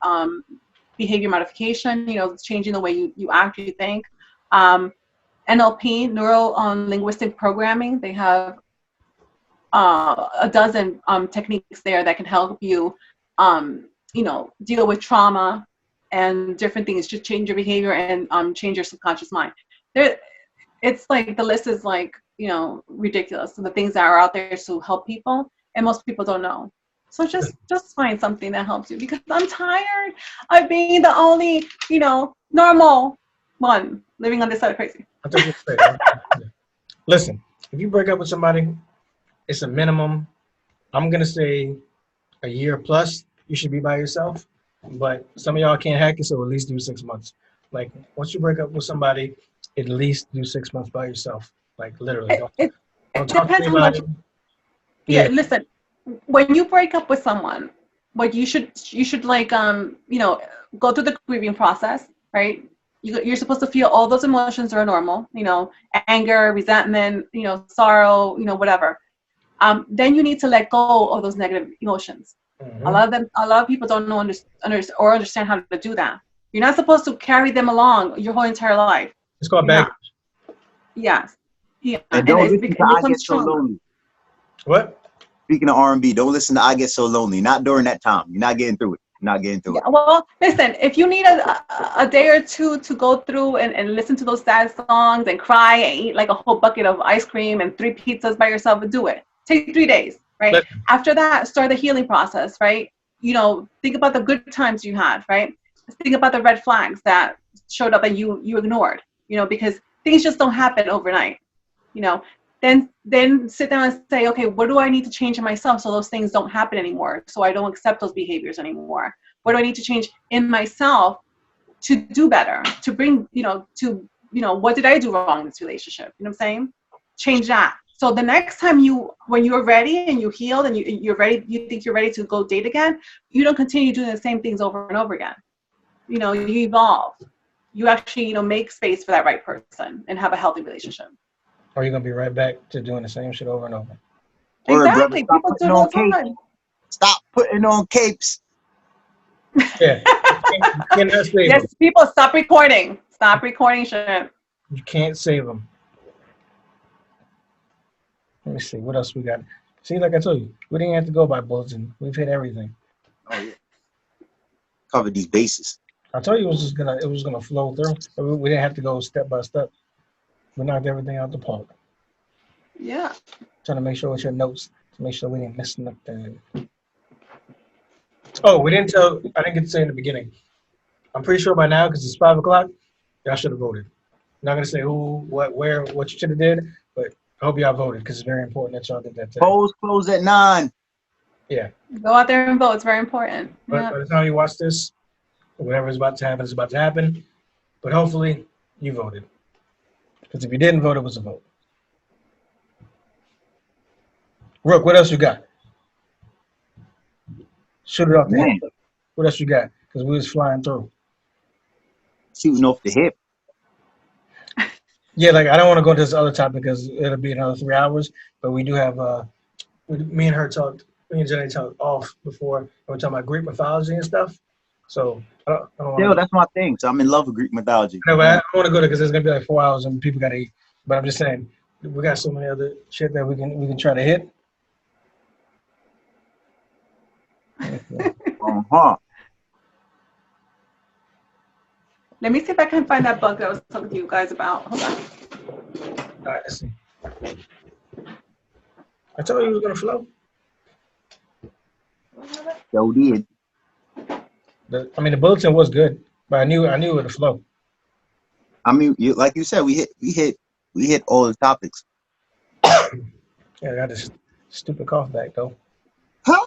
behavior modification, changing the way you act, you think. NLP, neuro linguistic programming, they have a dozen techniques there that can help you, deal with trauma and different things to change your behavior and change your subconscious mind. It's like the list is like, ridiculous. So the things that are out there to help people, and most people don't know. So just find something that helps you, because I'm tired of being the only, normal one living on this side of crazy. I think it's fair. Listen, if you break up with somebody, it's a minimum, I'm going to say a year plus, you should be by yourself. But some of y'all can't hack it, so at least do 6 months. Like, once you break up with somebody, at least do 6 months by yourself. Like, literally. It don't talk to depends how much. anybody. Yeah, listen, when you break up with someone, what you should like, go through the grieving process, right? You're supposed to feel all those emotions are normal, anger, resentment, sorrow, whatever. Then you need to let go of those negative emotions. Mm-hmm. A lot of people don't know understand how to do that. You're not supposed to carry them along your whole entire life. It's called baggage. Yes. Yeah. And don't it listen to I Get So trauma. Lonely. What? Speaking of R&B, don't listen to I Get So Lonely. Not during that time. You're not getting through it. You're not getting through it. Well, listen, if you need a day or two to go through and listen to those sad songs and cry and eat like a whole bucket of ice cream and 3 pizzas by yourself, do it. Take 3 days, right? Listen. After that, start the healing process, right? Think about the good times you had, right? Think about the red flags that showed up and you ignored, because things just don't happen overnight, Then sit down and say, okay, what do I need to change in myself so those things don't happen anymore, so I don't accept those behaviors anymore? What do I need to change in myself to do better, to bring, what did I do wrong in this relationship? You know what I'm saying? Change that. So the next time when you're ready and you healed and you're ready, you think you're ready to go date again, you don't continue doing the same things over and over again. You evolve. You actually, make space for that right person and have a healthy relationship. Or you're going to be right back to doing the same shit over and over. Exactly. People do it all the time. Stop putting on capes. Yeah. You cannot save Yes, them. people, stop recording. Stop recording shit. You can't save them. Let me see. What else we got? See, like I told you, we didn't have to go by bulletin. We've hit everything. Oh, yeah. Cover these bases. I told you it was gonna flow through. We didn't have to go step by step. We knocked everything out the park. Yeah. Trying to make sure with your notes to make sure we didn't miss nothing. Oh, I didn't get to say in the beginning. I'm pretty sure by now, because it's 5 o'clock, y'all should have voted. I'm not gonna say who, what, where, what you should have did, but I hope y'all voted, because it's very important that y'all did that today. Polls close at 9. Go out there and vote. It's very important. But by the time you watch this, whatever is about to happen is about to happen. But hopefully you voted. Because if you didn't vote, it was a vote. Rook, what else you got? Shoot it off the hip. What else you got? Because we was flying through. Shooting off the hip. Yeah, like I don't want to go into this other topic because it'll be another 3 hours. But we do have, me and Jeny talked off before. And we're talking about Greek mythology and stuff. So I don't want Still, that's my thing. So I'm in love with Greek mythology. No, but I don't want to go there because it's gonna be like 4 hours and people gotta eat. But I'm just saying we got so many other shit that we can try to hit. Let me see if I can find that book that I was talking to you guys about. Hold on. All right, let's see. I told you it was gonna flow. So did. The bulletin was good, but I knew it would flow. I mean, like you said, we hit all the topics. Yeah, I got this stupid cough back though. Huh?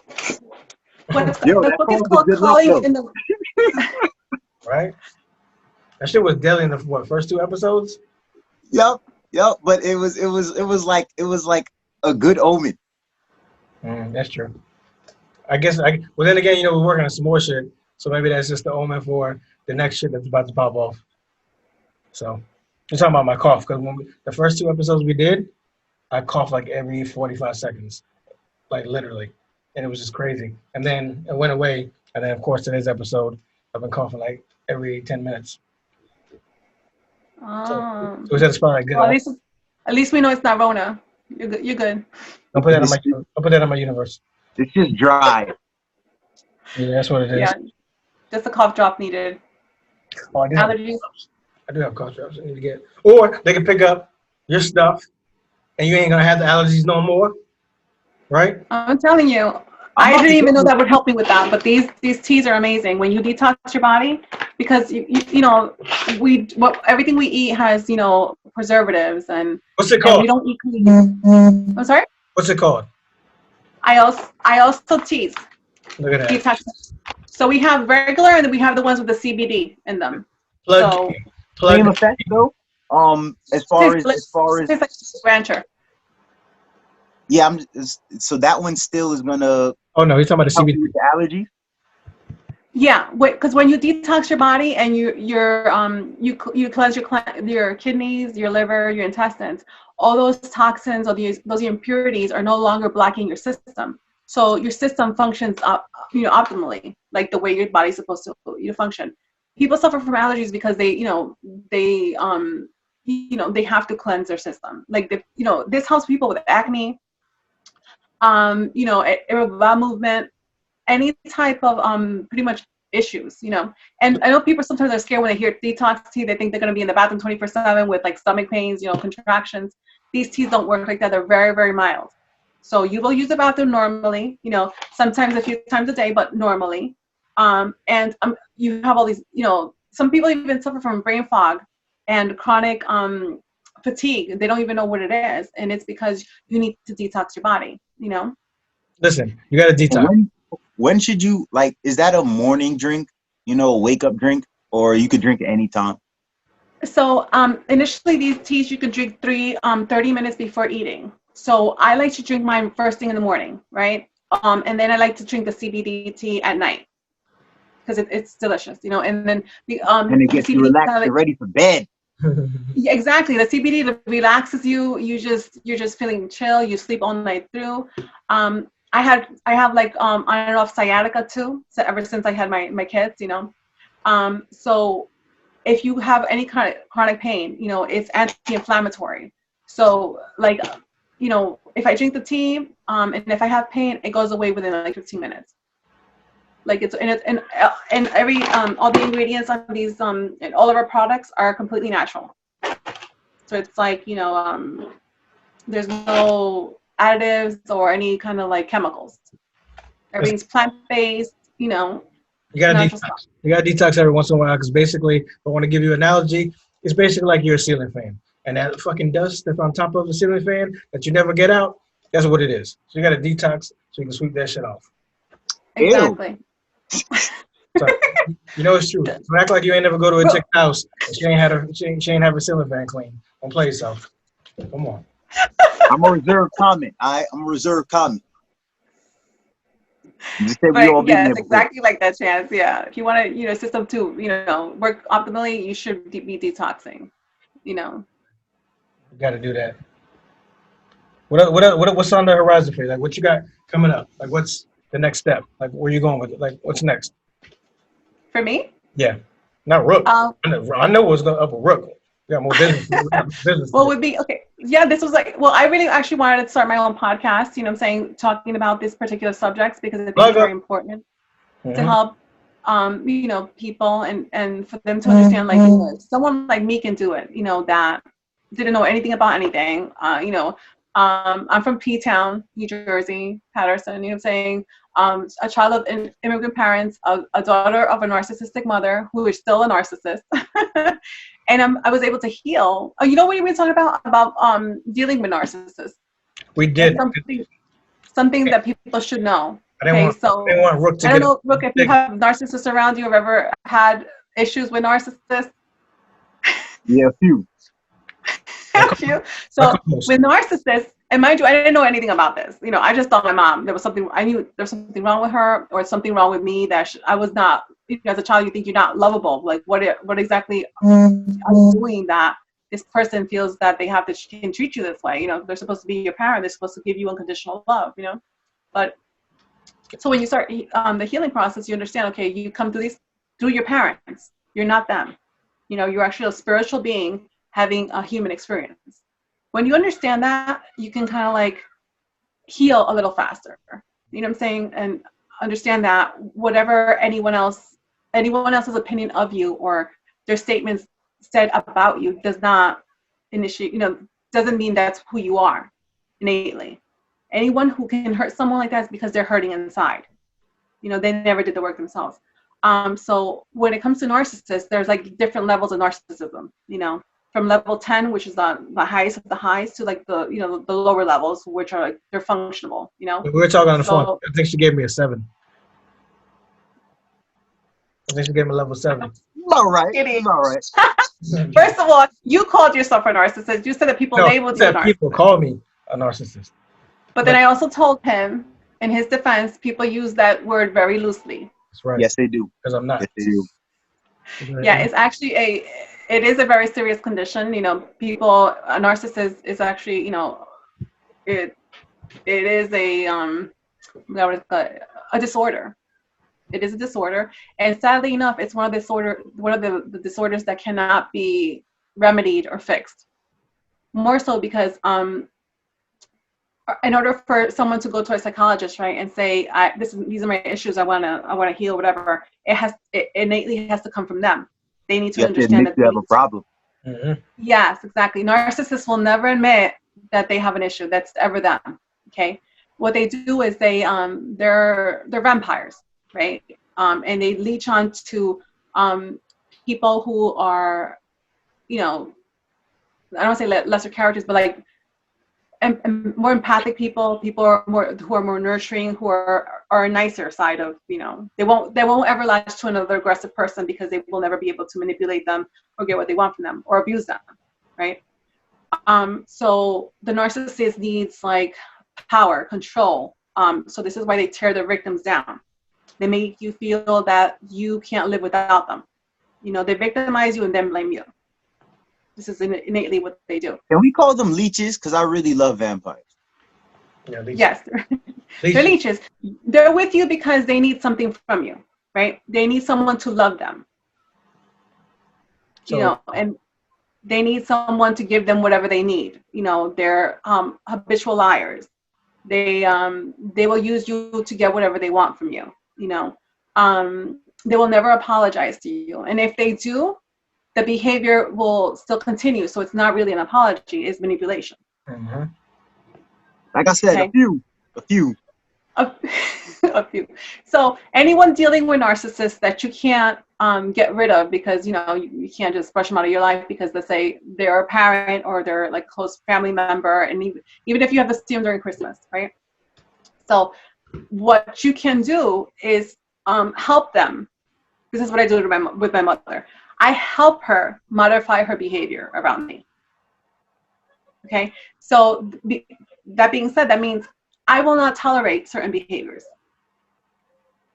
The book is called Calling in the Right? That shit was deadly in the first 2 episodes? Yep. But it was like a good omen. That's true. I guess. Well, then again, we're working on some more shit, so maybe that's just the omen for the next shit that's about to pop off. So, you're talking about my cough because the first 2 episodes we did, I coughed like every 45 seconds, like literally, and it was just crazy. And then it went away, and then of course today's episode, I've been coughing like every 10 minutes. So that's probably good. Well, at least we know it's not Rona. You're good. You're good. Don't put that on my. Don't put that on my universe. It's just dry. Yeah, that's what it is. Yeah, just a cough drop needed. Oh, I do Allergies. have cough drops I need to get. Or they can pick up your stuff, and you ain't gonna have the allergies no more, right? I'm telling you, I about didn't to even go know that would help me with that. But these teas are amazing when you detox your body, because you know everything we eat has preservatives, and What's it we called? don't eat clean. I'm sorry. What's it called? I also teas Look at that. detox. So we have regular, and then we have the ones with the CBD in them. Plug. Same effect though. As far as Tastes like rancher. yeah, so that one still is gonna Oh no, he's talking about the help CBD. you with the allergies. Yeah, because when you detox your body and you cleanse your kidneys, your liver, your intestines, all those toxins or those impurities are no longer blocking your system. So your system functions optimally, like the way your body's supposed to function. People suffer from allergies because they have to cleanse their system. Like this helps people with acne, irritable bowel movement, any type of pretty much issues, And I know people sometimes are scared when they hear detox tea. They think they're going to be in the bathroom 24/7 with like stomach pains, contractions. These teas don't work like that. They're very, very mild. So you will use the bathroom normally, sometimes a few times a day, but normally. And you have all these, some people even suffer from brain fog and chronic fatigue. They don't even know what it is, and it's because you need to detox your body. Listen, you got to detox. When should you is that a morning drink, a wake up drink, or you could drink it anytime? So initially these teas you can drink 30 minutes before eating. So I like to drink mine first thing in the morning, right? And then I like to drink the CBD tea at night because it's delicious, and then And it gets you relaxed and ready for bed. Yeah, exactly. The CBD relaxes you. You're just feeling chill. You sleep all night through. I have like on and off sciatica too. So ever since I had my kids, so if you have any kind of chronic pain, it's anti-inflammatory. So like, if I drink the tea, and if I have pain, it goes away within like 15 minutes. Like and every all the ingredients on these and all of our products are completely natural. So it's like there's no additives or any kind of like chemicals. Everything's plant-based. You gotta detox. Stuff. You gotta detox every once in a while because basically, if I want to give you an analogy, it's basically like you're a ceiling fan, and that fucking dust that's on top of the ceiling fan that you never get out. That's what it is. So you gotta detox so you can sweep that shit off. Exactly. So, it's true. Don't act like you ain't never go to a chick's house and she ain't have her ceiling fan clean. Don't play yourself. Come on. I'm a reserved comment. I'm a reserved comment. Just say we all yes, exactly like that, Chance. Yeah. If you want to, system to, work optimally, you should be detoxing. You got to do that. What's on the horizon for you? Like, what you got coming up? Like, what's the next step? Like, where you going with it? Like, what's next? For me? Yeah. Not Rook. I know what's going up with Rook. We got more business. Well, would be okay. Yeah, this was like. Well, I really actually wanted to start my own podcast. I'm saying talking about this particular subjects because I think it's very important to help, people and for them to understand like someone like me can do it. That didn't know anything about anything. I'm from P-Town, New Jersey, Patterson. I'm saying. A child of immigrant parents, a daughter of a narcissistic mother who is still a narcissist, and I was able to heal. You know what you were talking about dealing with narcissists. We did something that people should know. I didn't want Rook to. I don't know, Rook, if you have narcissists around you, or ever had issues with narcissists. Yeah, a few. A few. So with narcissists. And mind you, I didn't know anything about this. I just thought my mom, there was something, I knew there was something wrong with her or something wrong with me that I was not, as a child, you think you're not lovable. Like what exactly are you doing that this person feels that they have to can treat you this way? They're supposed to be your parent. They're supposed to give you unconditional love, But so when you start the healing process, you understand, okay, you come through through your parents. You're not them. You're actually a spiritual being having a human experience. When you understand that, you can kind of like heal a little faster. You know what I'm saying? And understand that whatever anyone else's opinion of you or their statements said about you does not initiate, doesn't mean that's who you are innately. Anyone who can hurt someone like that is because they're hurting inside. They never did the work themselves. So when it comes to narcissists, there's like different levels of narcissism, from level 10, which is the highest of the highs, to like the lower levels, which are like they're functional, We were talking on the phone. So- I think she gave me a 7. I think she gave me a level 7. All right. Kidding. It's all right. First of all, you called yourself a narcissist. You said that people labeled you a narcissist. People call me a narcissist. But then I also told him, in his defense, people use that word very loosely. That's right. Yes, they do. Because I'm not. Yes, they do. Yeah, it's actually it is a very serious condition. A narcissist is actually, it is a disorder. It is a disorder, and sadly enough, it's one of the disorders that cannot be remedied or fixed. More so because in order for someone to go to a psychologist, right, and say, these are my issues, I wanna heal, whatever, it innately has to come from them. They need to understand that you have a problem. Mm-hmm. Yes, exactly. Narcissists will never admit that they have an issue. That's ever them. Okay. What they do is they're vampires, right? And they leech on to people who are, I don't want to say lesser characters, but like and more empathic people who are more nurturing, who are a nicer side of, they won't ever latch to another aggressive person because they will never be able to manipulate them or get what they want from them or abuse them, right? So the narcissist needs like power, control. So this is why they tear their victims down. They make you feel that you can't live without them. They victimize you and then blame you. This is innately what they do. Can we call them leeches? Because I really love vampires. Yeah, leeches. Yes, they're leeches. They're with you because they need something from you, right? They need someone to love them. And they need someone to give them whatever they need. They're habitual liars. They will use you to get whatever they want from you. They will never apologize to you, and if they do, the behavior will still continue. So it's not really an apology; it's manipulation. Mm-hmm. Like I said, Okay. a few. A few. So anyone dealing with narcissists that you can't get rid of because you can't just brush them out of your life because let's say they're a parent or they're like close family member, and even if you have to see them during Christmas, right? So what you can do is help them. This is what I do with my mother. I help her modify her behavior around me. Okay, so that being said, that means I will not tolerate certain behaviors.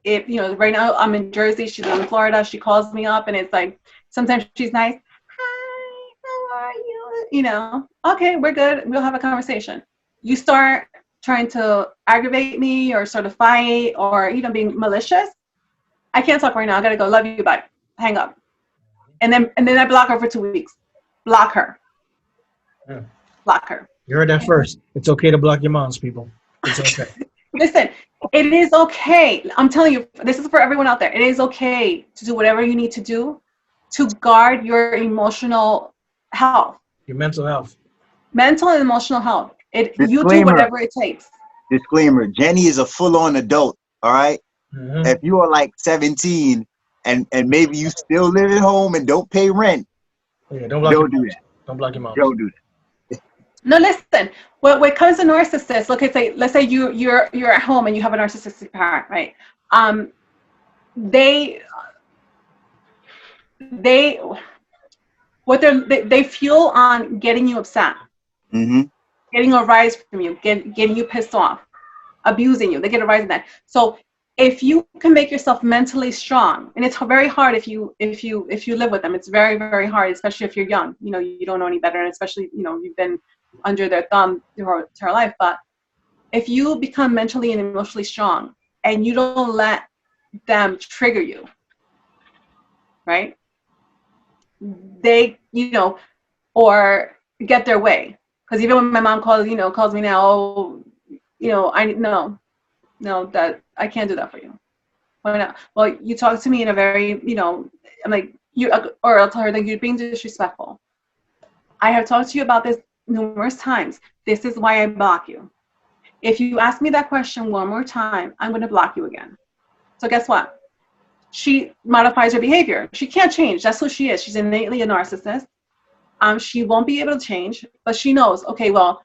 If right now I'm in Jersey, she's in Florida, she calls me up and it's like sometimes she's nice. Hi, how are you? Okay, we're good. We'll have a conversation. You start trying to aggravate me or sort of fight or being malicious. I can't talk right now. I gotta go. Love you. Bye. Hang up. And then I block her for 2 weeks. Block her. Yeah. Block her. You heard that first. It's okay to block your moms, people. It's okay. Listen, it is okay. I'm telling you, this is for everyone out there. It is okay to do whatever you need to do to guard your emotional health. Your mental health. Mental and emotional health. You do Disclaimer. whatever it takes. Disclaimer: Jeny is a full-on adult. All right. Mm-hmm. If you are like 17 and maybe you still live at home and don't pay rent, Yeah, don't block don't do that. Don't block your mom. Don't do that. No, listen. When it comes to narcissists, let's say you're at home and you have a narcissistic parent, right? They fuel on getting you upset, Mm-hmm. getting a rise from you, getting you pissed off, abusing you. They get a rise in that. So if you can make yourself mentally strong, and it's very hard if you live with them, it's very, very hard, especially if you're young. You don't know any better, and especially you've been under their thumb your entire life. But if you become mentally and emotionally strong, and you don't let them trigger you, right? They or get their way. Because even when my mom calls me now, oh, that I can't do that for you. Why not? Well, you talk to me in a very, I'm like, or I'll tell her that you're being disrespectful. I have talked to you about this numerous times. This is why I block you. If you ask me that question one more time, I'm going to block you again. So guess what? She modifies her behavior. She can't change. That's who she is. She's innately a narcissist. She won't be able to change, but she knows, okay, well,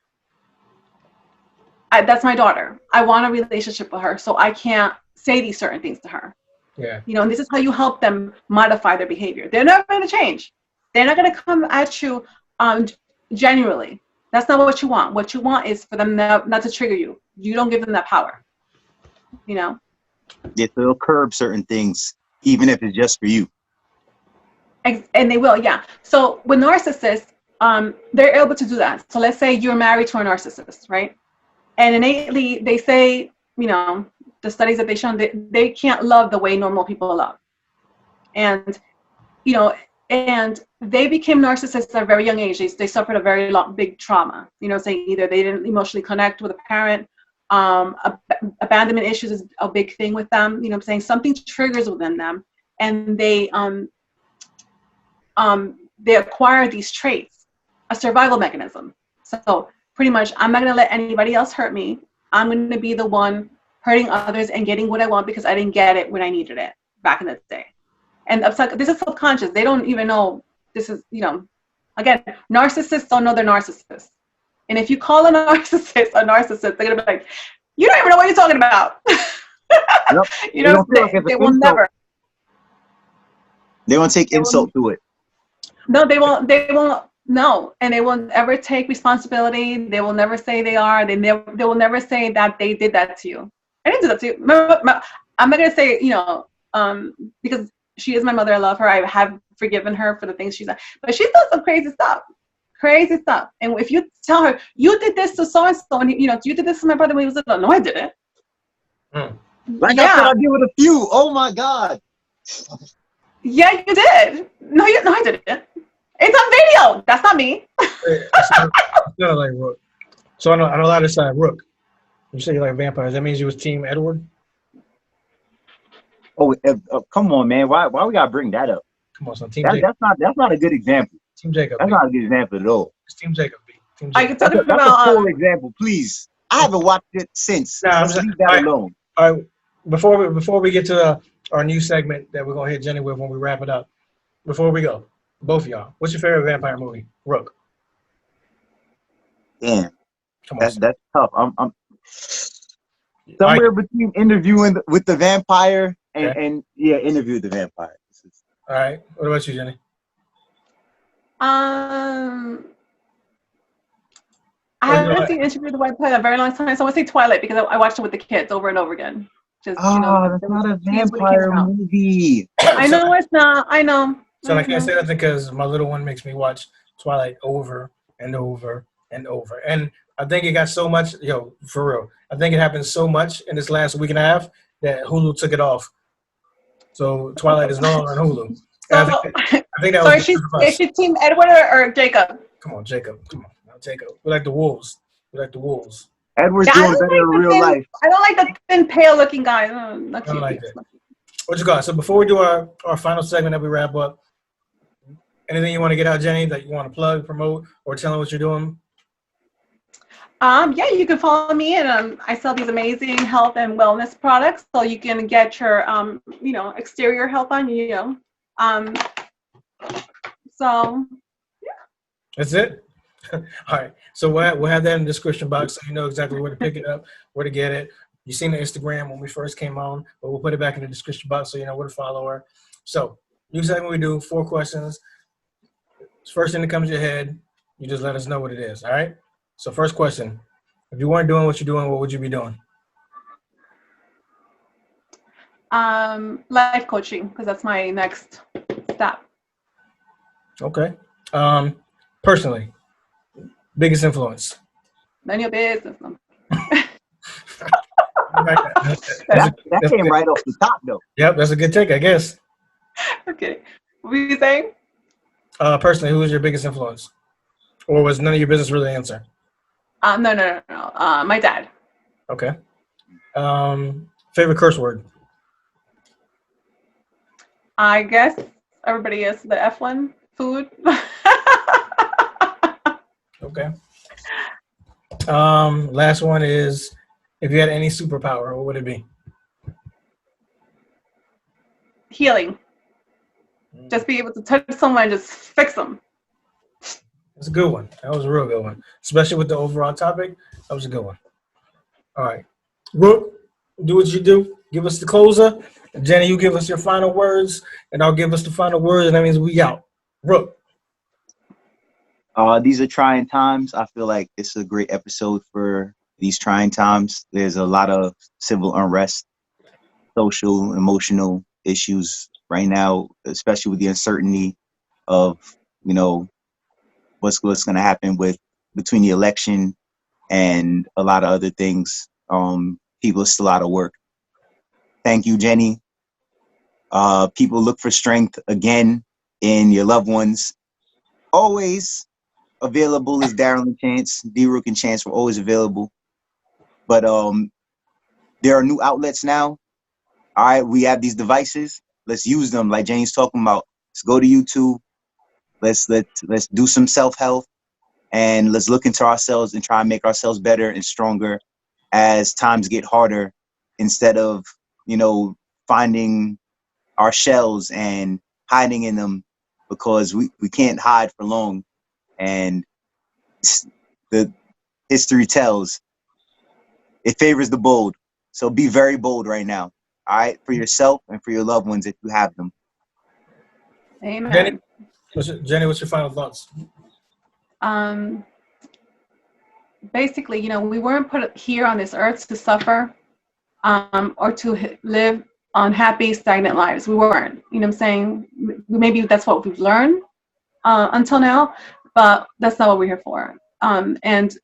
that's my daughter. I want a relationship with her, so I can't say these certain things to her. Yeah. And this is how you help them modify their behavior. They're never going to change. They're not going to come at you genuinely. That's not what you want. What you want is for them not to trigger you. You don't give them that power. Yeah, they'll curb certain things, even if it's just for you. And they will, yeah. So with narcissists, they're able to do that. So let's say you're married to a narcissist, right? And innately, they say, the studies that they shown, they can't love the way normal people love. And, and they became narcissists at a very young age. They suffered a very big trauma, saying either they didn't emotionally connect with a parent, abandonment issues is a big thing with them, saying something triggers within them, and they acquire these traits, a survival mechanism. So pretty much, I'm not going to let anybody else hurt me. I'm going to be the one hurting others and getting what I want because I didn't get it when I needed it back in the day. And this is subconscious. They don't even know this is, again, narcissists don't know they're narcissists. And if you call a narcissist, they're going to be like, you don't even know what you're talking about. Yep. They will never. They won't take insult to it. No, they won't. No, and they won't ever take responsibility. They will never say they are. They will never say that they did that to you. I didn't do that to you. I'm not gonna say, because she is my mother. I love her. I have forgiven her for the things she's done, but she's done some crazy stuff. And if you tell her you did this to so and so, and you did this to my brother when he was little, no, I didn't. Like I said, I did with a few. Oh my God. Yeah, you did. No, I didn't. It's on video. That's not me. No, like Rook. So I know a lot of side Rook. You say you like vampires. That means you was Team Edward? Oh, come on, man. Why we gotta bring that up? Come on, son. Team Jacob. That's not a good example. Team Jacob. That's not a good example at all. It's Team Jacob. Team I Jacob. can talk That's about a poor example, please. I haven't watched it since. Nah, so leave that alone. All right. Before we get to our new segment that we're gonna hit Jeny with when we wrap it up. Before we go, both of y'all, what's your favorite vampire movie? Rook. Damn. Come on. That's tough. I'm somewhere between interviewing with the vampire and interview with the vampire. All right. What about you, Jeny? I haven't seen Interview with the White Plague in a very long time, so I want to say Twilight because I watched it with the kids over and over again. That's not a vampire movie. I know it's not. I know. So I can't say nothing because my little one makes me watch Twilight over and over and over. And I think it got so much, for real. I think it happened so much in this last week and a half that Hulu took it off. So Twilight is no longer on Hulu. So, I think that was. Is she Team Edward or Jacob? Come on, Jacob. Jacob. We like the wolves. Edward's doing better in real life. I don't like the thin, pale-looking guy. Not I don't like that. What you got? So before we do our final segment that we wrap up, anything you want to get out, Jeny, that you want to plug, promote, or tell them what you're doing? Yeah, you can follow me, and I sell these amazing health and wellness products, so you can get your, exterior health on you. So, yeah. That's it. All right. So we'll have that in the description box, so you know exactly where to pick it up, where to get it. You seen the Instagram when we first came on, but we'll put it back in the description box so you know where to follow her. So, new segment we do, 4 questions. First thing that comes to your head, you just let us know what it is. All right. So first question, if you weren't doing what you're doing, what would you be doing? Life coaching, because that's my next step. Okay. Personally, biggest influence? None of your business. That came right off the top, though. Yep, that's a good take, I guess. Okay. What were you saying? Personally, who is your biggest influence? Or was none of your business really the answer? No. My dad. Okay. Favorite curse word? I guess everybody is the F one, food. Okay. Last one is, if you had any superpower, what would it be? Healing. Just be able to touch someone and just fix them. That's a good one. That was a real good one. Especially with the overall topic. That was a good one. All right. Rook, do what you do. Give us the closer. Jeny, you give us your final words, and I'll give us the final words, and that means we out. Rook. These are trying times. I feel like it's a great episode for these trying times. There's a lot of civil unrest, social, emotional issues right now, especially with the uncertainty of, you know, what's going to happen with between the election and a lot of other things. People are still out of work. Thank you, Jeny. People look for strength again in your loved ones. Always available is Daryl and Chance. D-Rook and Chance were always available. But there are new outlets now. All right, we have these devices. Let's use them like Jeny's talking about. Let's go to YouTube. Let's do some self-help, and let's look into ourselves and try and make ourselves better and stronger as times get harder, instead of, you know, finding our shells and hiding in them, because we can't hide for long. And the history tells it favors the bold. So be very bold right now. All right, for yourself and for your loved ones if you have them. Amen. Jeny, what's your final thoughts? Basically, you know, we weren't put here on this earth to suffer or to live unhappy, stagnant lives. We weren't. You know what I'm saying? Maybe that's what we've learned until now, but that's not what we're here for. And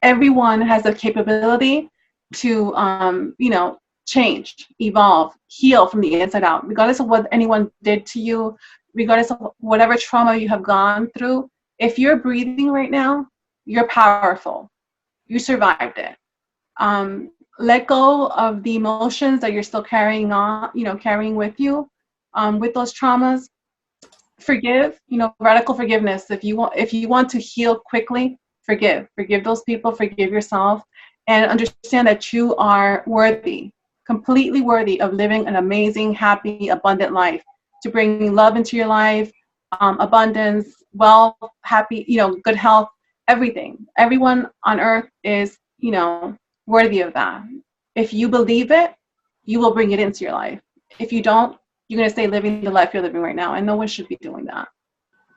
everyone has the capability to, you know, change, evolve, heal from the inside out, regardless of what anyone did to you, regardless of whatever trauma you have gone through. If you're breathing right now, you're powerful. You survived it. Let go of the emotions that you're still carrying on, you know, carrying with you, with those traumas. Forgive, you know, radical forgiveness. If you want to heal quickly, forgive those people, forgive yourself, and understand that you are worthy, completely worthy of living an amazing, happy, abundant life, to bring love into your life, abundance, wealth, happy, you know, good health, everything. Everyone on earth is, you know, worthy of that. If you believe it, you will bring it into your life. If you don't, you're going to stay living the life you're living right now, and no one should be doing that.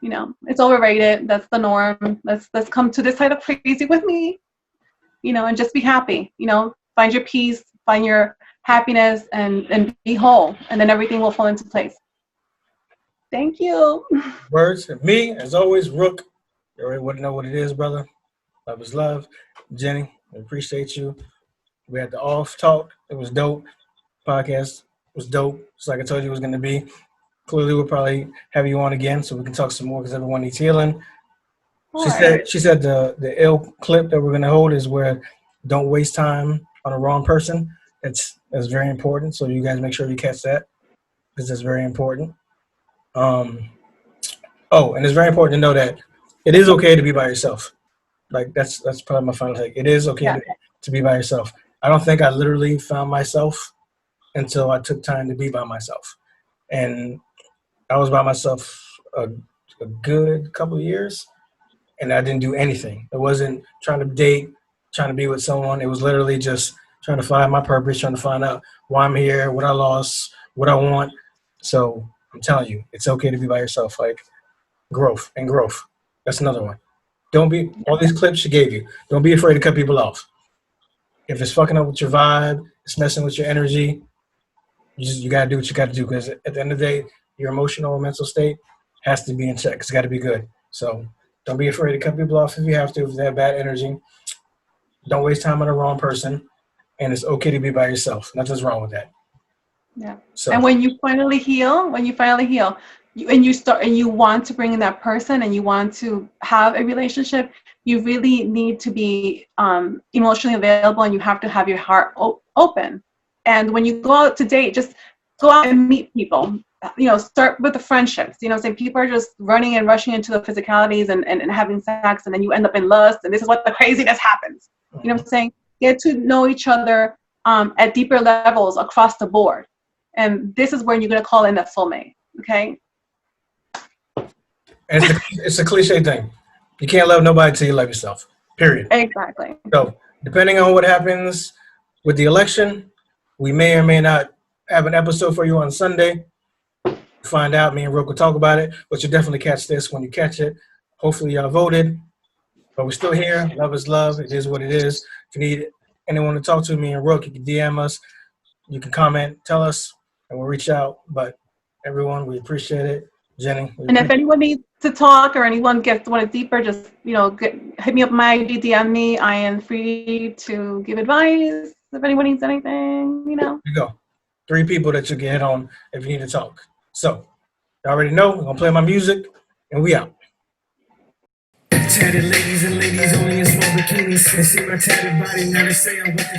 You know, it's overrated. That's the norm. Let's come to this side of crazy with me, you know, and just be happy. You know, find your peace, find your happiness, and be whole, and then everything will fall into place. Thank you. Words. Me, as always, Rook. You already wouldn't know what it is, brother. Love is love. Jeny, I appreciate you. We had the off talk. It was dope. Podcast was dope. Just like I told you it was going to be. Clearly, we'll probably have you on again so we can talk some more, because everyone needs healing. She said the ill clip that we're going to hold is where don't waste time on the wrong person. That's very important. So you guys make sure you catch that, because that's very important. And it's very important to know that it is okay to be by yourself. Like that's probably my final take. It is okay to be by yourself. I don't think I literally found myself until I took time to be by myself. And I was by myself a good couple of years, and I didn't do anything. It wasn't trying to date, trying to be with someone. It was literally just trying to find my purpose, trying to find out why I'm here, what I lost, what I want. So I'm telling you, it's okay to be by yourself. Like growth. That's another one. Don't be, all these clips she gave you, don't be afraid to cut people off. If it's fucking up with your vibe, it's messing with your energy, you got to do what you got to do, because at the end of the day, your emotional and mental state has to be in check. It's got to be good. So don't be afraid to cut people off if you have to, if they have bad energy. Don't waste time on the wrong person. And it's okay to be by yourself. Nothing's wrong with that. Yeah. So, and when you finally heal, you want to bring in that person and you want to have a relationship, you really need to be emotionally available, and you have to have your heart open. And when you go out to date, just go out and meet people. Start with the friendships. Saying people are just running and rushing into the physicalities and having sex, and then you end up in lust, and this is what the craziness happens. You know what I'm saying? Get to know each other at deeper levels across the board. And this is when you're going to call in that soulmate. Okay? It's a cliche thing. You can't love nobody till you love yourself. Period. Exactly. So, depending on what happens with the election, we may or may not have an episode for you on Sunday. Find out. Me and Rook will talk about it, but you'll definitely catch this when you catch it. Hopefully, y'all voted. But we're still here. Love is love. It is what it is. If you need anyone to talk to, me and Rook, you can DM us. You can comment, tell us, and we'll reach out. But everyone, we appreciate it. Jeny. And if anyone needs to talk or anyone gets want it deeper, just hit me up my ID, DM me. I am free to give advice if anyone needs anything. There you go. 3 people that you can hit on if you need to talk. So, you already know. We're gonna play my music, and we out. Tatted ladies and ladies only in small bikinis. They see my tatted body, now they say I'm with the